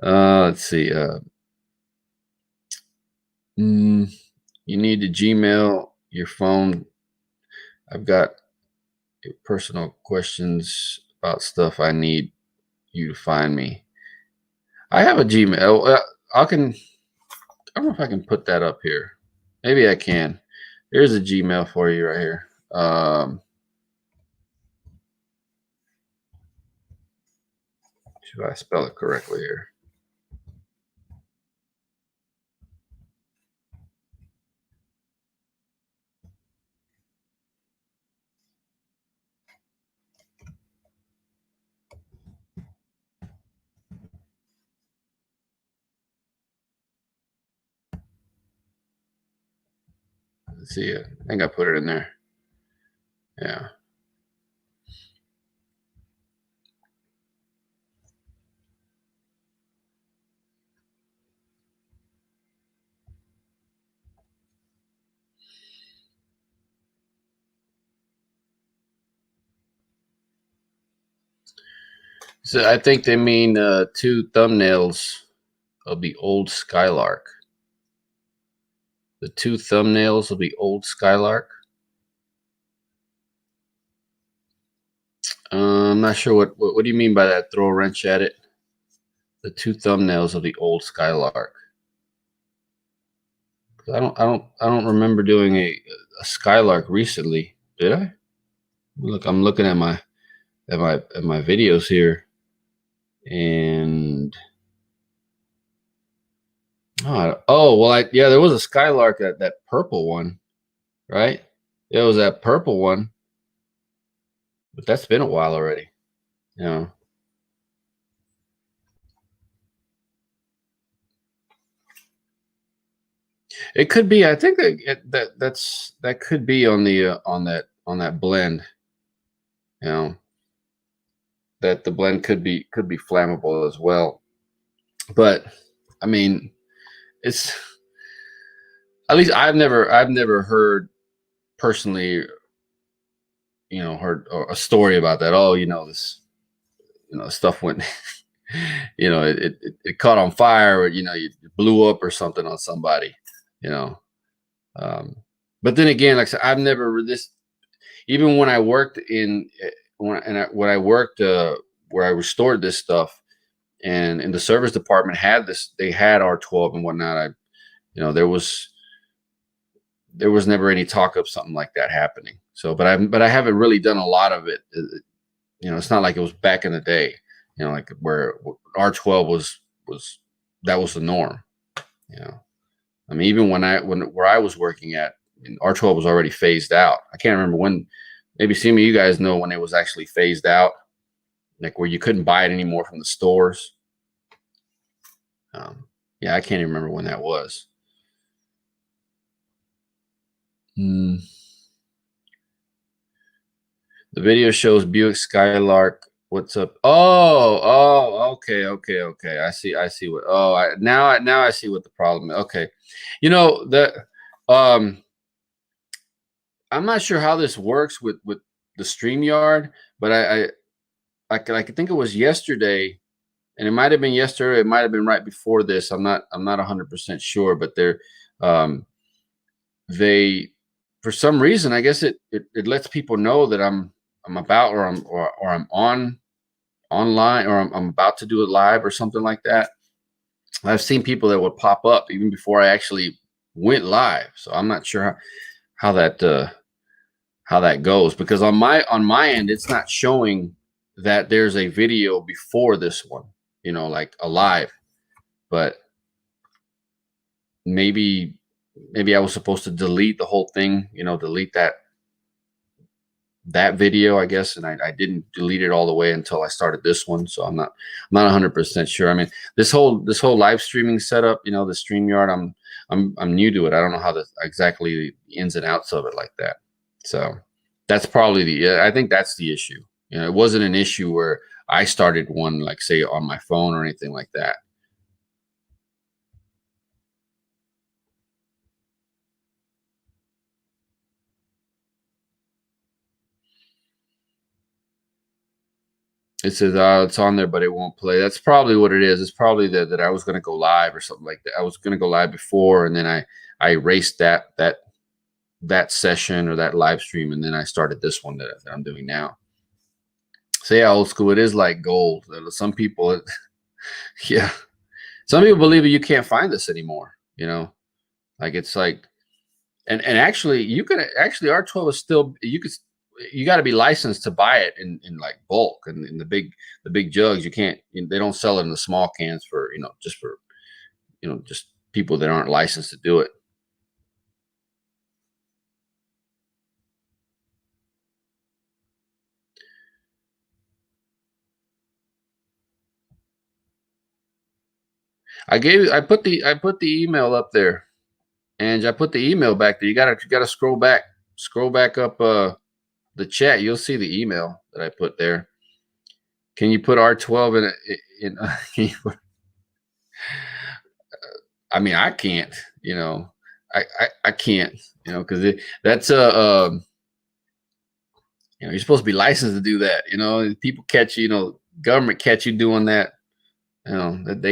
[SPEAKER 1] Let's see. You need to Gmail your phone. I've got personal questions about stuff. I need you to find me. I have a Gmail. I don't know if I can put that up here. Maybe I can. Here's a Gmail for you right here. Should I spell it correctly here? Let's see. I think I put it in there. Yeah. So I think they mean 2 thumbnails of the old Skylark. The 2 thumbnails of the old Skylark. I'm not sure what do you mean by that? Throw a wrench at it. The 2 thumbnails of the old Skylark. I don't remember doing a Skylark recently, did I? Look, I'm looking at my videos here, and well, there was a Skylark, that purple one, right? It was that purple one, but that's been a while already. It could be. I think that could be on the on that blend. That the blend could be flammable as well. But I mean, it's at least I've never heard personally, heard a story about that. Oh, this, stuff went you know, it caught on fire, or, you know, you blew up or something on somebody, you know. Um, but then again, like I said, I've never this, even when I worked in, when I worked, where I restored this stuff, and in the service department had this, they had R12 and whatnot. You know, there was never any talk of something like that happening. So, but I haven't really done a lot of it. You know, it's not like it was back in the day, you know, like where R12 was that was the norm. You know, I mean, even when where I was working at, R12 was already phased out. I can't remember when. Maybe some of you guys know when it was actually phased out, like where you couldn't buy it anymore from the stores. Yeah, I can't even remember when that was. Mm. The video shows Buick Skylark. What's up? Okay. I see what. Now I see what the problem is. Okay, you know um, I'm not sure how this works with the StreamYard, but I think it was yesterday, and it might have been yesterday. It might have been right before this. I'm not 100% sure, but um, they, for some reason, I guess it lets people know that I'm about, or I'm online, or I'm about to do it live or something like that. I've seen people that would pop up even before I actually went live. So I'm not sure how how that goes, because on my end, it's not showing that there's a video before this one, you know, like a live. But maybe I was supposed to delete the whole thing, you know, delete that video, I guess, and I didn't delete it all the way until I started this one. So I'm not 100% sure. I mean, this whole live streaming setup, you know, the StreamYard, I'm new to it. I don't know how exactly the ins and outs of it like that. So that's probably I think that's the issue. You know, it wasn't an issue where I started one, like say on my phone or anything like that. It says, it's on there, but it won't play. That's probably what it is. It's probably that I was going to go live or something like that. I was going to go live before, and then I erased that session or that live stream, and then I started this one that I'm doing now. So yeah, old school. It is like gold. Some people, yeah, some people believe that you can't find this anymore. You know, like it's like, and actually, you could actually R12 is still, you got to be licensed to buy it in like bulk, and in the big jugs. You can't, they don't sell it in the small cans for, you know, just for, you know, just people that aren't licensed to do it. I put the email up there, and I put the email back there. You gotta scroll back up the chat. You'll see the email that I put there. Can you put R12 in can you put, I mean, I can't, you know, I can't, you know, because that's you know, you're supposed to be licensed to do that. You know, people catch you, you know, government catch you doing that, you know, that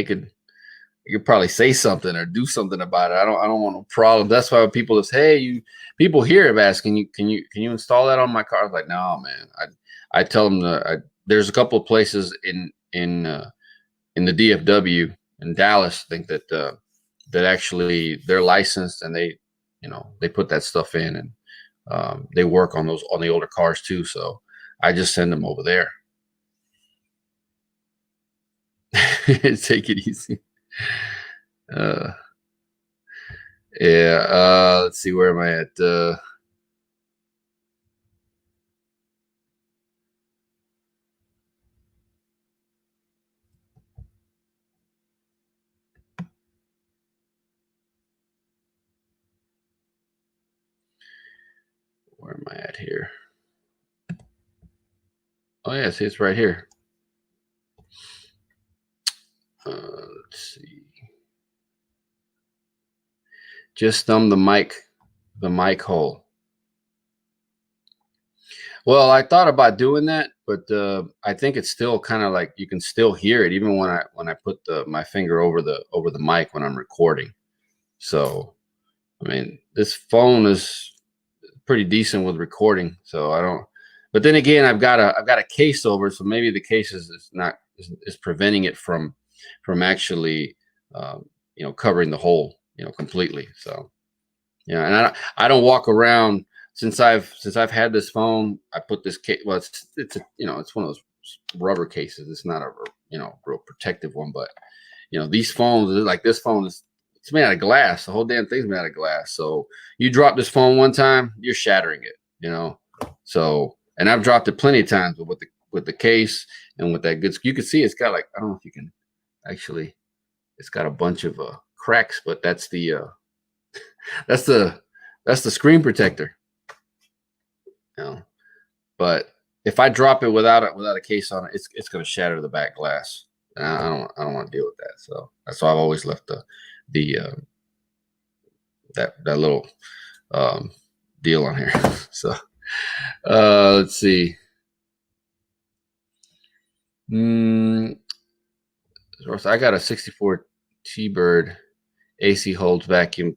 [SPEAKER 1] you could probably say something or do something about it. I don't want no problem. That's why people say, hey, people here have asked, can you install that on my car? I was like, no, man. I tell them there's a couple of places in the DFW in Dallas, I think that actually they're licensed, and they, you know, they put that stuff in, and they work on the older cars too. So I just send them over there. Take it easy. Uh, yeah. Let's see, where am I at? Where am I at here? Oh yeah, see, it's right here. Let's see. Just thumb the mic hole. Well, I thought about doing that, but I think it's still kind of like you can still hear it even when I put my finger over the mic when I'm recording. So, I mean, this phone is pretty decent with recording, so I don't. But then again, I've got a case over, so maybe the case is not is preventing it from actually covering the hole completely. So yeah, and I don't walk around since I've had this phone. I put this case. Well, it's it's one of those rubber cases. It's not a real protective one, but these phones like this phone is it's made out of glass. The whole damn thing's made out of glass. So you drop this phone one time, you're shattering it. So and I've dropped it plenty of times with the case and with that good. You can see it's got like I don't know if you can actually. It's got a bunch of cracks, but that's the that's the screen protector. But if I drop it without a case on it, it's going to shatter the back glass. And I don't want to deal with that. So that's why I've always left the that little deal on here. So let's see. So I got a 64 T-Bird AC holds vacuum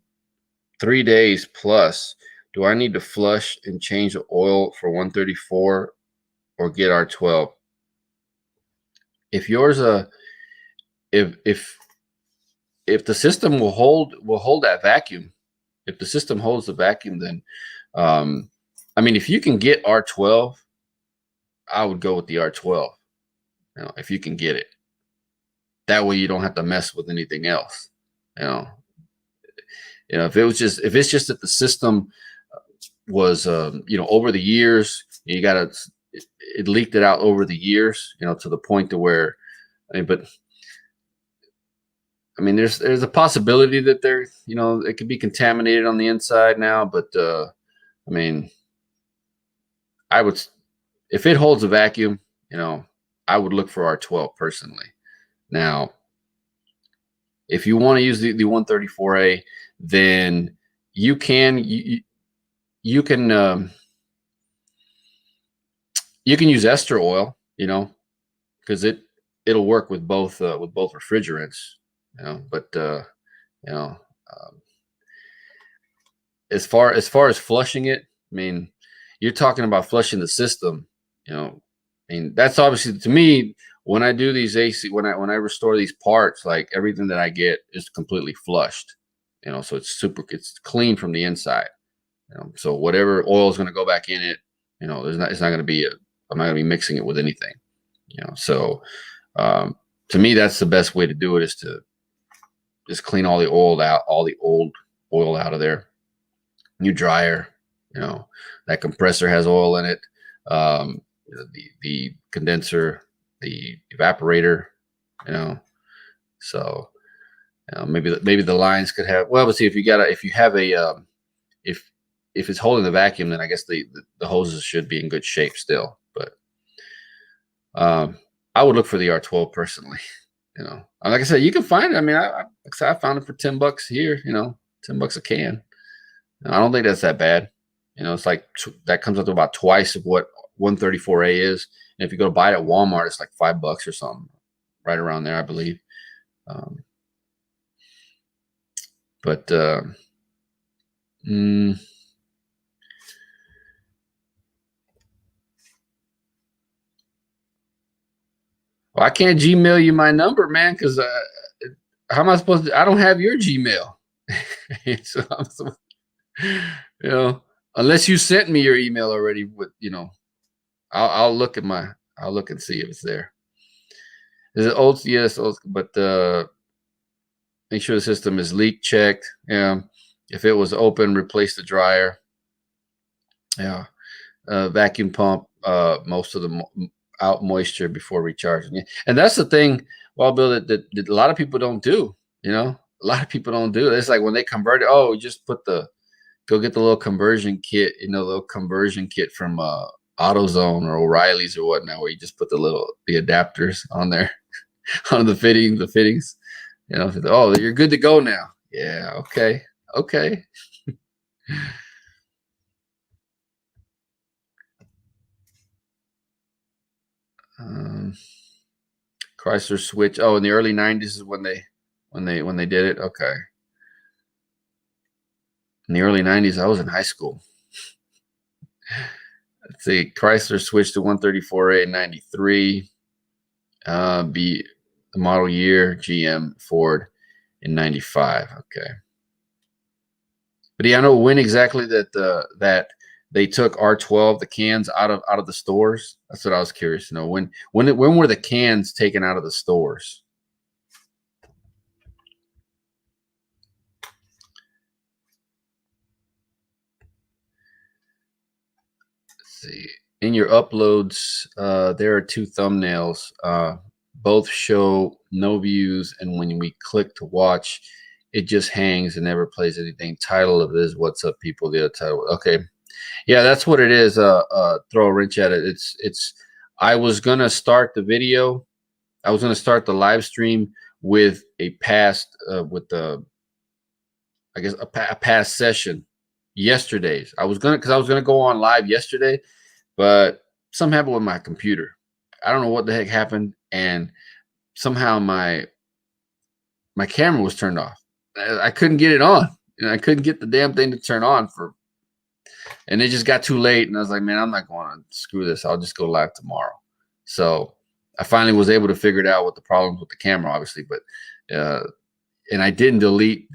[SPEAKER 1] 3 days plus. Do I need to flush and change the oil for 134 or get R12? If yours if the system will hold that vacuum, if the system holds the vacuum, then I mean if you can get R12, I would go with the R12. If you can get it. That way you don't have to mess with anything else. If it's just that the system was over the years, it leaked it out over the years, to the point to where there's a possibility that it could be contaminated on the inside now, but I would, if it holds a vacuum, I would look for R12 personally. Now, if you want to use the 134A, then you can use ester oil, because it'll work with both refrigerants, But as far as flushing it, you're talking about flushing the system, that's obviously to me. When I do these AC, when I restore these parts, like everything that I get is completely flushed, so it's clean from the inside, so whatever oil is going to go back in it, it's not going to be I'm not going to be mixing it with anything, so to me, that's the best way to do it is to just clean all the old oil out of there. New dryer, that compressor has oil in it, the condenser, the evaporator, so maybe the lines could have. Well, let's see if you have a if it's holding the vacuum, then I guess the hoses should be in good shape still. But I would look for the R12 personally. Like I said, you can find it. I found it for $10 here. $10 a can. I don't think that's that bad. It's like that comes up to about twice of what 134A is. And if you go to buy it at Walmart, it's like $5 or something, right around there, I believe. Well, I can't Gmail you my number, man, because how am I supposed to? I don't have your Gmail. So unless you sent me your email already, I'll look and see if it's there. Is it old? Yes, old, but make sure the system is leak checked. Yeah, if it was open, replace the dryer. Yeah, vacuum pump most of the out moisture before recharging. And that's the thing, well, Bill, that a lot of people don't do. A lot of people don't do. It's like when they convert it. Just go get the little conversion kit. Little conversion kit from AutoZone or O'Reilly's or whatnot, where you just put the adapters on there, on the fittings. You're good to go now. Yeah. Okay. Chrysler switch. Oh, in the early 90s is when they did it. Okay. In the early 90s, I was in high school. Let's see. Chrysler switched to 134A in 93. Be the model year. GM Ford in 95. Okay. But yeah, I know when exactly that they took R12, the cans out of the stores. That's what I was curious to know. When were the cans taken out of the stores? Let's see. In your uploads, there are 2 thumbnails. Both show no views, and when we click to watch, it just hangs and never plays anything. Title of it is "What's Up, People." The other title. Okay. Yeah, that's what it is. Throw a wrench at it. It's. I was gonna start the video. I was gonna start the live stream with a past, I guess a past session yesterday's. I was gonna go on live yesterday, but something happened with my computer. I don't know what the heck happened, and somehow my camera was turned off. I couldn't get it on, and I couldn't get the damn thing to turn on and it just got too late, and I was like, man, I'm not going to screw this. I'll just go live tomorrow. So I finally was able to figure it out with the problems with the camera, obviously, but and I didn't delete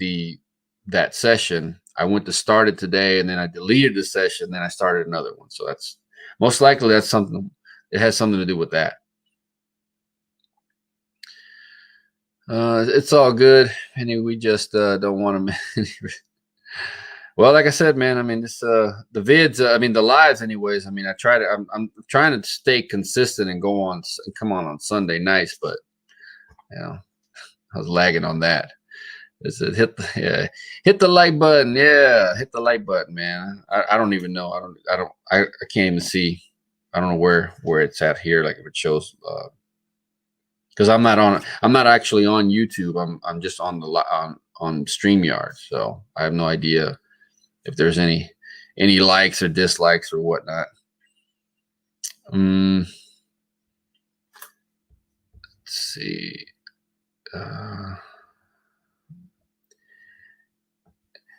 [SPEAKER 1] that session. I went to start it today, and then I deleted the session, then I started another one. So that's most likely that's something. It has something to do with that. It's all good. Anyway, we just don't want to. Well, like I said, man, I mean, this the vids, I mean, the lives, anyways. I mean, I'm trying to stay consistent and come on Sunday nights, but you know, I was lagging on that. It said hit the like button, yeah, hit the like button, man. I don't even know. I can't even see. I don't know where it's at here. Like if it shows, because I'm not actually on YouTube. I'm just on StreamYard, so I have no idea if there's any likes or dislikes or whatnot. Let's see.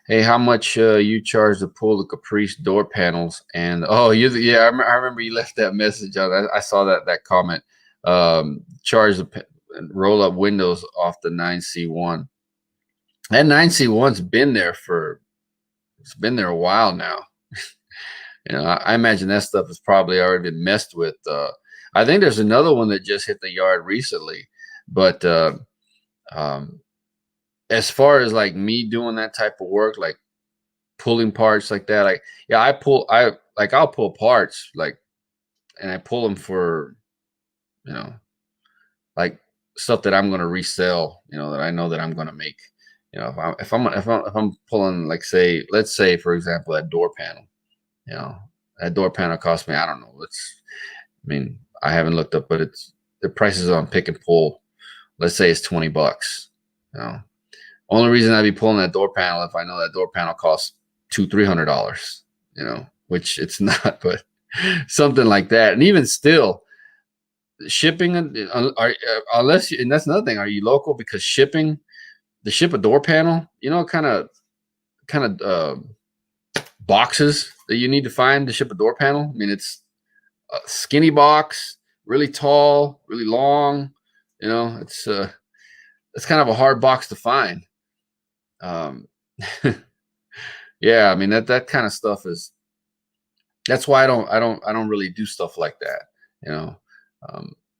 [SPEAKER 1] Hey, how much you charge to pull the Caprice door panels? And I remember you left that message out. I saw that comment. Charge the roll up windows off the 9C1. That 9C1's been there it's been there a while now. You know, I imagine that stuff has probably already been messed with. I think there's another one that just hit the yard recently, but as far as like me doing that type of work, like pulling parts like that, like yeah, I'll pull parts like, and I pull them for, you know, like stuff that I'm going to resell, you know, that I know that I'm going to make. You know, if I'm pulling, like, let's say for example, that door panel, you know, that door panel cost me, I don't know, I mean, I haven't looked up, but the prices on pick and pull, let's say it's $20. You know, only reason I'd be pulling that door panel if I know that door panel costs $200-300, you know, which it's not, but something like that. And even still, shipping, unless and that's another thing, are you local? Because to ship a door panel, you know, kind of boxes that you need to find to ship a door panel. I mean, it's a skinny box, really tall, really long. You know, it's kind of a hard box to find. Yeah, I mean that kind of stuff that's why I don't really do stuff like that. You know,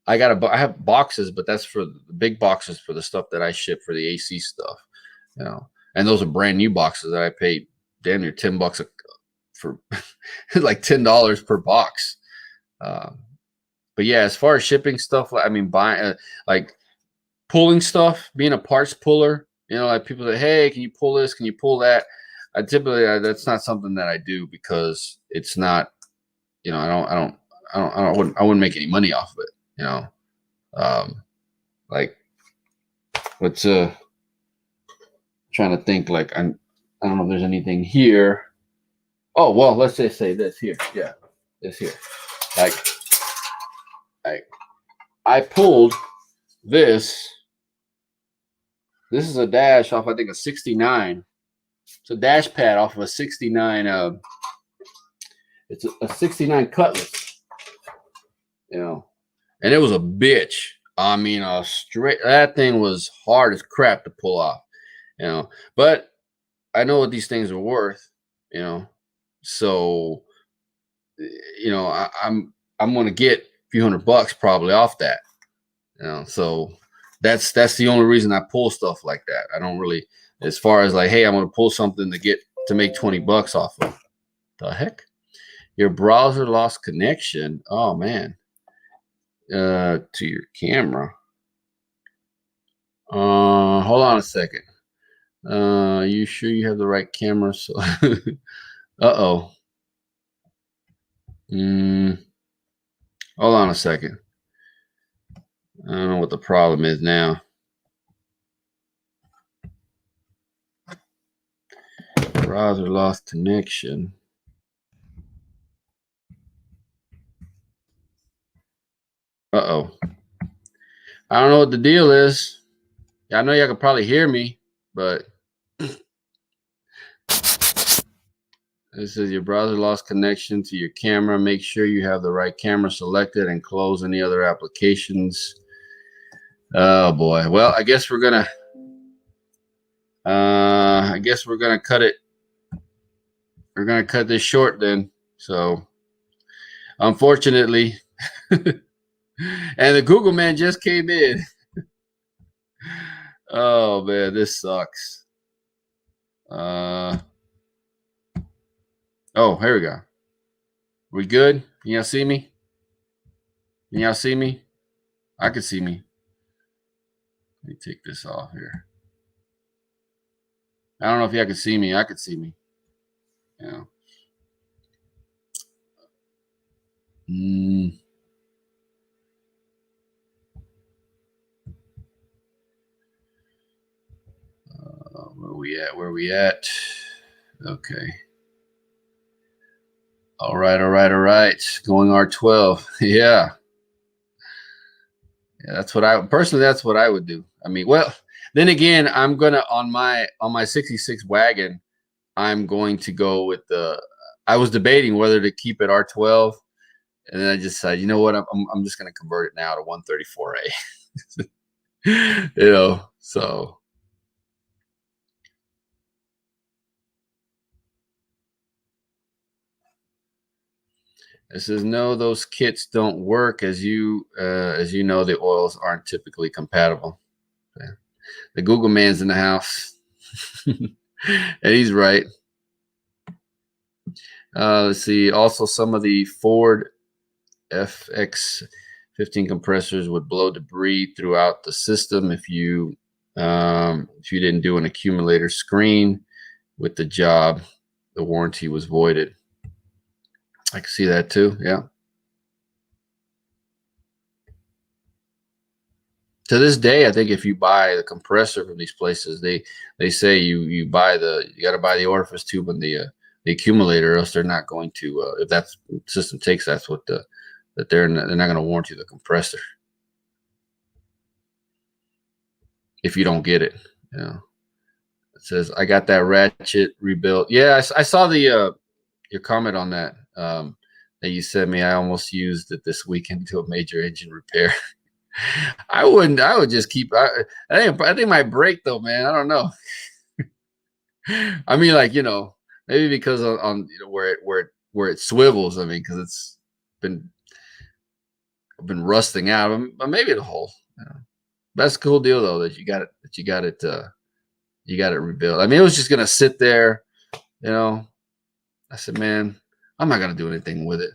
[SPEAKER 1] I have boxes, but that's for the big boxes for the stuff that I ship for the AC stuff. You know, and those are brand new boxes that I paid damn near $10 for like $10 per box. But yeah, as far as shipping stuff, I mean, buying like pulling stuff, being a parts puller, you know, like people say, hey, can you pull this? Can you pull that? I typically that's not something that I do because it's not, you know, I wouldn't make any money off of it, you know. Like what's trying to think, like I don't know if there's anything here. Oh, well, let's just say this here. Yeah, this here. Like I pulled this. This is a dash off, I think, a 69. It's a dash pad off of a 69. It's a 69 Cutlass. You know, and it was a bitch. I mean, that thing was hard as crap to pull off. You know, but I know what these things are worth. You know, so you know, I'm gonna get a few $100 probably off that. You know, so that's the only reason I pull stuff like that. I don't really, as far as like, hey, I'm gonna pull something to make $20 off of. The heck? Your browser lost connection. Oh man. To your camera. Hold on a second. You sure you have the right camera? So uh-oh. Hold on a second. I don't know what the problem is now. Browser lost connection. Uh-oh. I don't know what the deal is. I know y'all can probably hear me, but it says your browser lost connection to your camera. Make sure you have the right camera selected and close any other applications. Oh boy. Well, I guess we're gonna cut it. We're gonna cut this short then. So unfortunately, and the Google man just came in. Oh man, this sucks. Oh, here we go. We good? Can y'all see me? Can y'all see me? I can see me. Let me take this off here. I don't know if y'all can see me. I could see me. Yeah. Where we at? Where we at? Okay. All right. Going R12. Yeah. That's what that's what I would do. I mean, well, then again, I'm gonna on my 66 wagon, I'm going to go with I was debating whether to keep it R12, and then I just decided, you know what, I'm just gonna convert it now to 134A. You know, so. It says, no, those kits don't work. As you know, the oils aren't typically compatible. Okay. The Google man's in the house. And he's right. Let's see. Also, some of the Ford FX15 compressors would blow debris throughout the system if you didn't do an accumulator screen with the job. The warranty was voided. I can see that too. Yeah. To this day, I think if you buy the compressor from these places, they say you got to buy the orifice tube and the accumulator, or else they're not going to. If that system takes, that's what they're not going to warranty the compressor if you don't get it. You know. It says, I got that ratchet rebuilt. Yeah, I saw the your comment on that that you sent me. I almost used it this weekend to a major engine repair. I wouldn't. I would just keep. I think my break though, man. I don't know. I mean, like, you know, maybe because on you know, where it swivels. I mean, because it's been rusting out. But maybe the whole. You know. That's a cool deal though that you got it. You got it rebuilt. I mean, it was just gonna sit there. You know, I said, man, I'm not gonna do anything with it.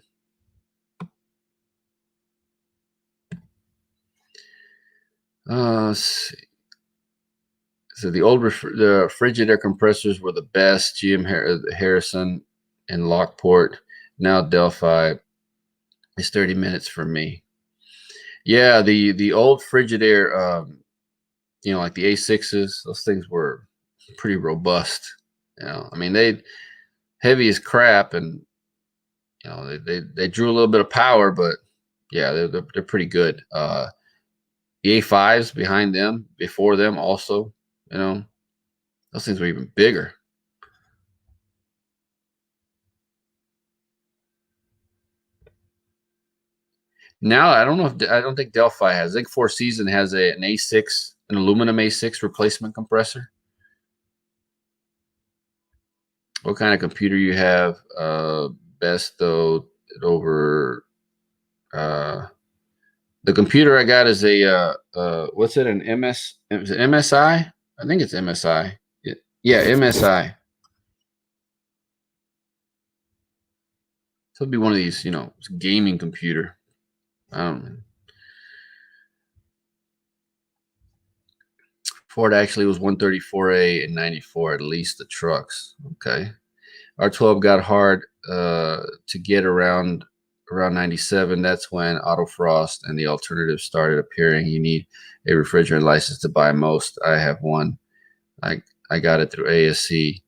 [SPEAKER 1] Let's see. So the old the Frigidaire compressors were the best. GM Harrison and Lockport. Now Delphi is 30 minutes for me. Yeah, the old Frigidaire, you know, like the A6s, those things were pretty robust. You know, I mean, they heavy as crap, and you know they drew a little bit of power, but yeah, they're pretty good. The A5s behind them, before them also, you know, those things were even bigger. Now I don't know if I don't think Delphi has. I think Four Season has an A6, an aluminum A6 replacement compressor. What kind of computer you have? Best though over the computer I got is a what's it, an is it MSI? I think it's MSI. Yeah, MSI. So it'll be one of these, you know, gaming computer. Ford actually was 134A and 94, at least the trucks. Okay. R12 got hard to get around 97. That's when Autofrost and the alternatives started appearing. You need a refrigerant license to buy most. I have one. I got it through ASC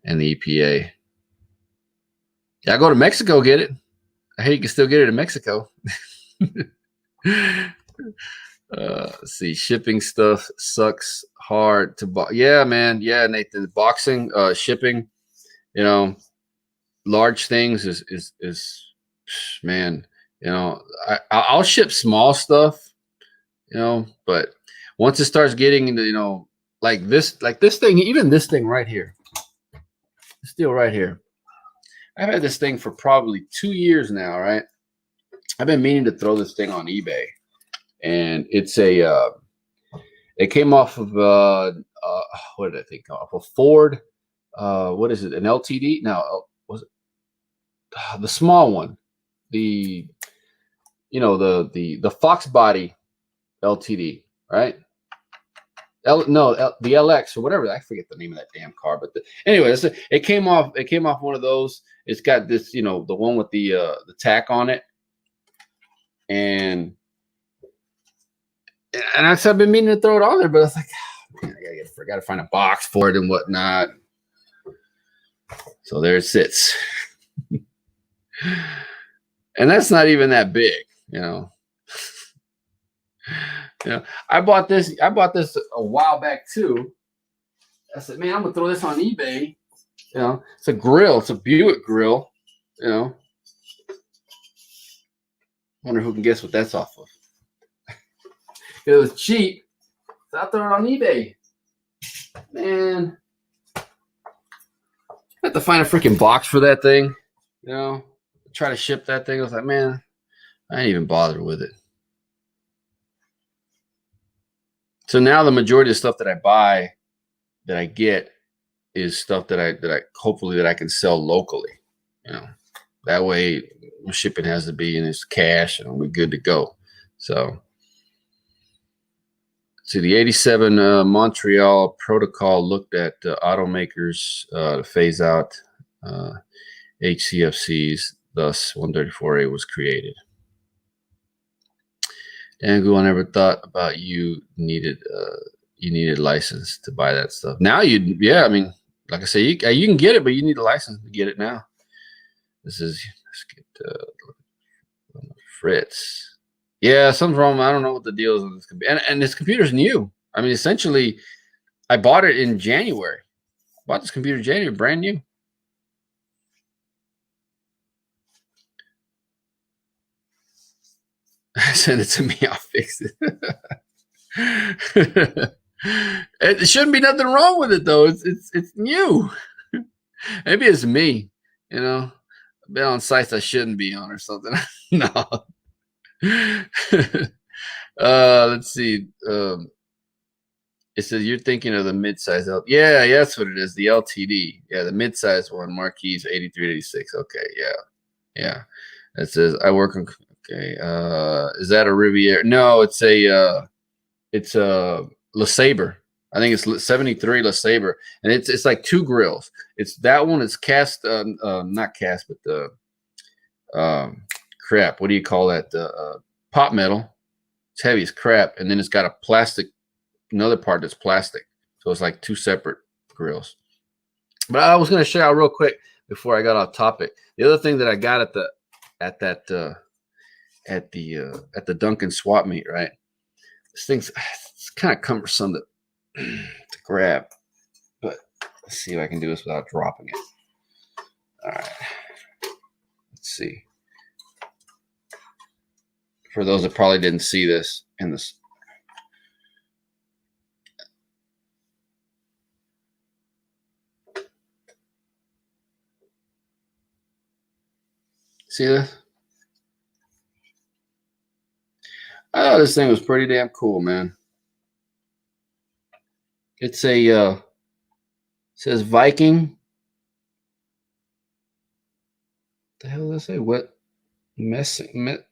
[SPEAKER 1] and the EPA. Yeah, I go to Mexico, get it. I hate you can still get it in Mexico. Let's see, shipping stuff sucks hard to buy. Yeah, man. Yeah, Nathan. Boxing, shipping, you know, large things is man, you know, I'll ship small stuff, you know, but once it starts getting into, you know, like this thing, even this thing right here, still right here. I've had this thing for probably 2 years now, right? I've been meaning to throw this thing on eBay, and it's a it came off of what did I think off a Ford? What is it? An LTD? No, was it the small one? The you know the Fox body LTD, right? The LX or whatever. I forget the name of that damn car, but anyway, it came off. It came off one of those. It's got this, you know, the one with the tack on it, and I've been meaning to throw it on there, but it's like, man, I gotta find a box for it and whatnot. So there it sits, and that's not even that big, you know. You know, I bought this a while back too. I said, man, I'm gonna throw this on eBay. You know, it's a grill, it's a Buick grill. You know, wonder who can guess what that's off of. It was cheap, so I threw it on eBay. Man, I have to find a freaking box for that thing. You know, try to ship that thing. I was like, man, I ain't even bothered with it. So now the majority of stuff that I buy, that I get, is stuff that I hopefully that I can sell locally. You know, that way shipping has to be in its cash and we're good to go. So, see, the 87 Montreal Protocol looked at automakers to phase out HCFCs. Thus, 134A was created. And Google never thought about you needed license to buy that stuff. Now yeah, I mean, like I say, you can get it, but you need a license to get it now. Let's get Fritz. Yeah, something's wrong. I don't know what the deal is with this computer. And this computer's new. I mean, essentially, I bought it in January. Bought this computer in January, brand new. Send it to me. I'll fix it. It shouldn't be nothing wrong with it though. It's new. Maybe it's me. You know, I've been on sites I shouldn't be on or something. No. Let's see. It says you're thinking of the mid-size yeah, that's what it is. The LTD. Yeah, the mid-size one. Marquis 8386. Okay, yeah. It says I work on. Okay, is that a Riviera? No, it's a LeSabre. I think it's 73 LeSabre, and it's like two grills. It's that one. It's cast, not cast, but the crap. What do you call that? Pot metal. It's heavy as crap, and then it's got a plastic. Another part that's plastic. So it's like two separate grills. But I was going to share out real quick before I got off topic. The other thing that I got at the Dunkin' swap meet, right? This thing's it's kind of cumbersome to grab, but let's see if I can do this without dropping it. All right. Let's see. For those that probably didn't see this in this. See this? I thought this thing was pretty damn cool, man. It's a says Viking. What the hell does it say? What Messinger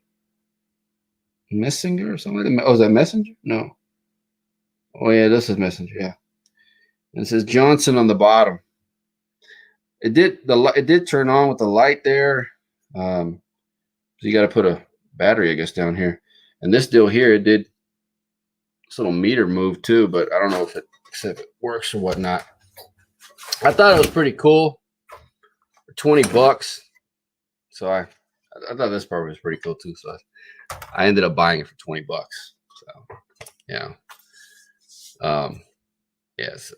[SPEAKER 1] or something like that? Oh, is that Messenger? No. Oh yeah, this is Messenger. Yeah. And it says Johnson on the bottom. It did turn on with the light there. So you got to put a battery, I guess, down here. And this deal here, it did this little meter move too, but I don't know if it works or whatnot. I thought it was pretty cool for $20. So I thought this part was pretty cool too. So I ended up buying it for $20. So yeah. Yes.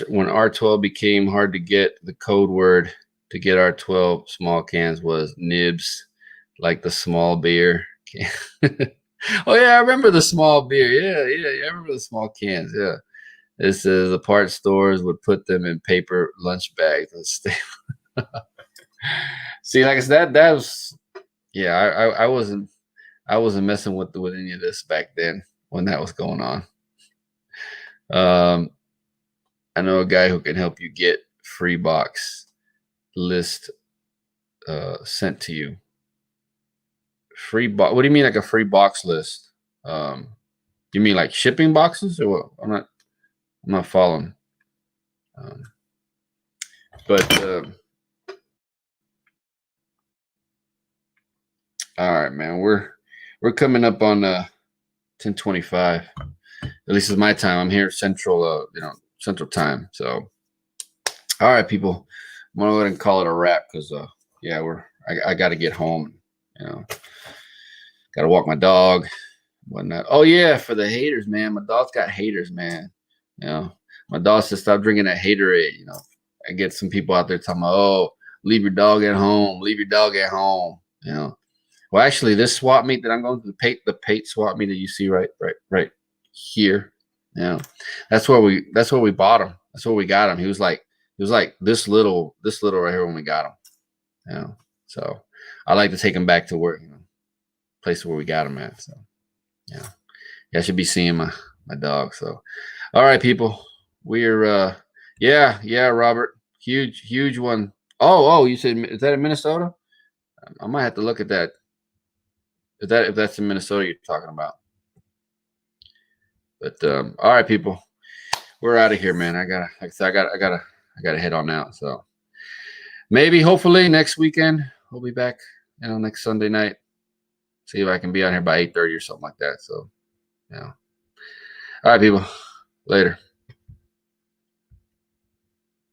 [SPEAKER 1] When R12 became hard to get, the code word to get R12 small cans was nibs, like the small beer can. Oh yeah, I remember the small beer. Yeah, I remember the small cans. Yeah, it says the parts stores would put them in paper lunch bags. See, like I said, that was yeah. I wasn't messing with any of this back then when that was going on. I know a guy who can help you get free box list sent to you. Free box? What do you mean, like a free box list? You mean like shipping boxes or what? I'm not following. All right, man. We're coming up on 10:25. At least it's my time. I'm here Central, Central time. So, all right, people. I'm gonna go ahead and call it a wrap because yeah, I got to get home. Got to walk my dog, whatnot. Oh yeah, for the haters, man. My dog's got haters, man. My dog says stop drinking that haterade. I get some people out there talking about, oh, leave your dog at home. Leave your dog at home. Well, actually, this swap meet that I'm going to, the Pate swap meet that you see right here. That's where we bought him. That's where we got him. He was like this little right here when we got him. So I like to take him back to where place where we got him at. So yeah, I should be seeing my dog. So all right, people, we're yeah, Robert, huge one. Oh, you said, is that in Minnesota? I might have to look at that. If that's in Minnesota you're talking about. But all right, people, we're out of here, man. I gotta head on out. So maybe, hopefully, next weekend we'll be back. Next Sunday night. See if I can be out here by 8:30 or something like that. So, All right, people. Later.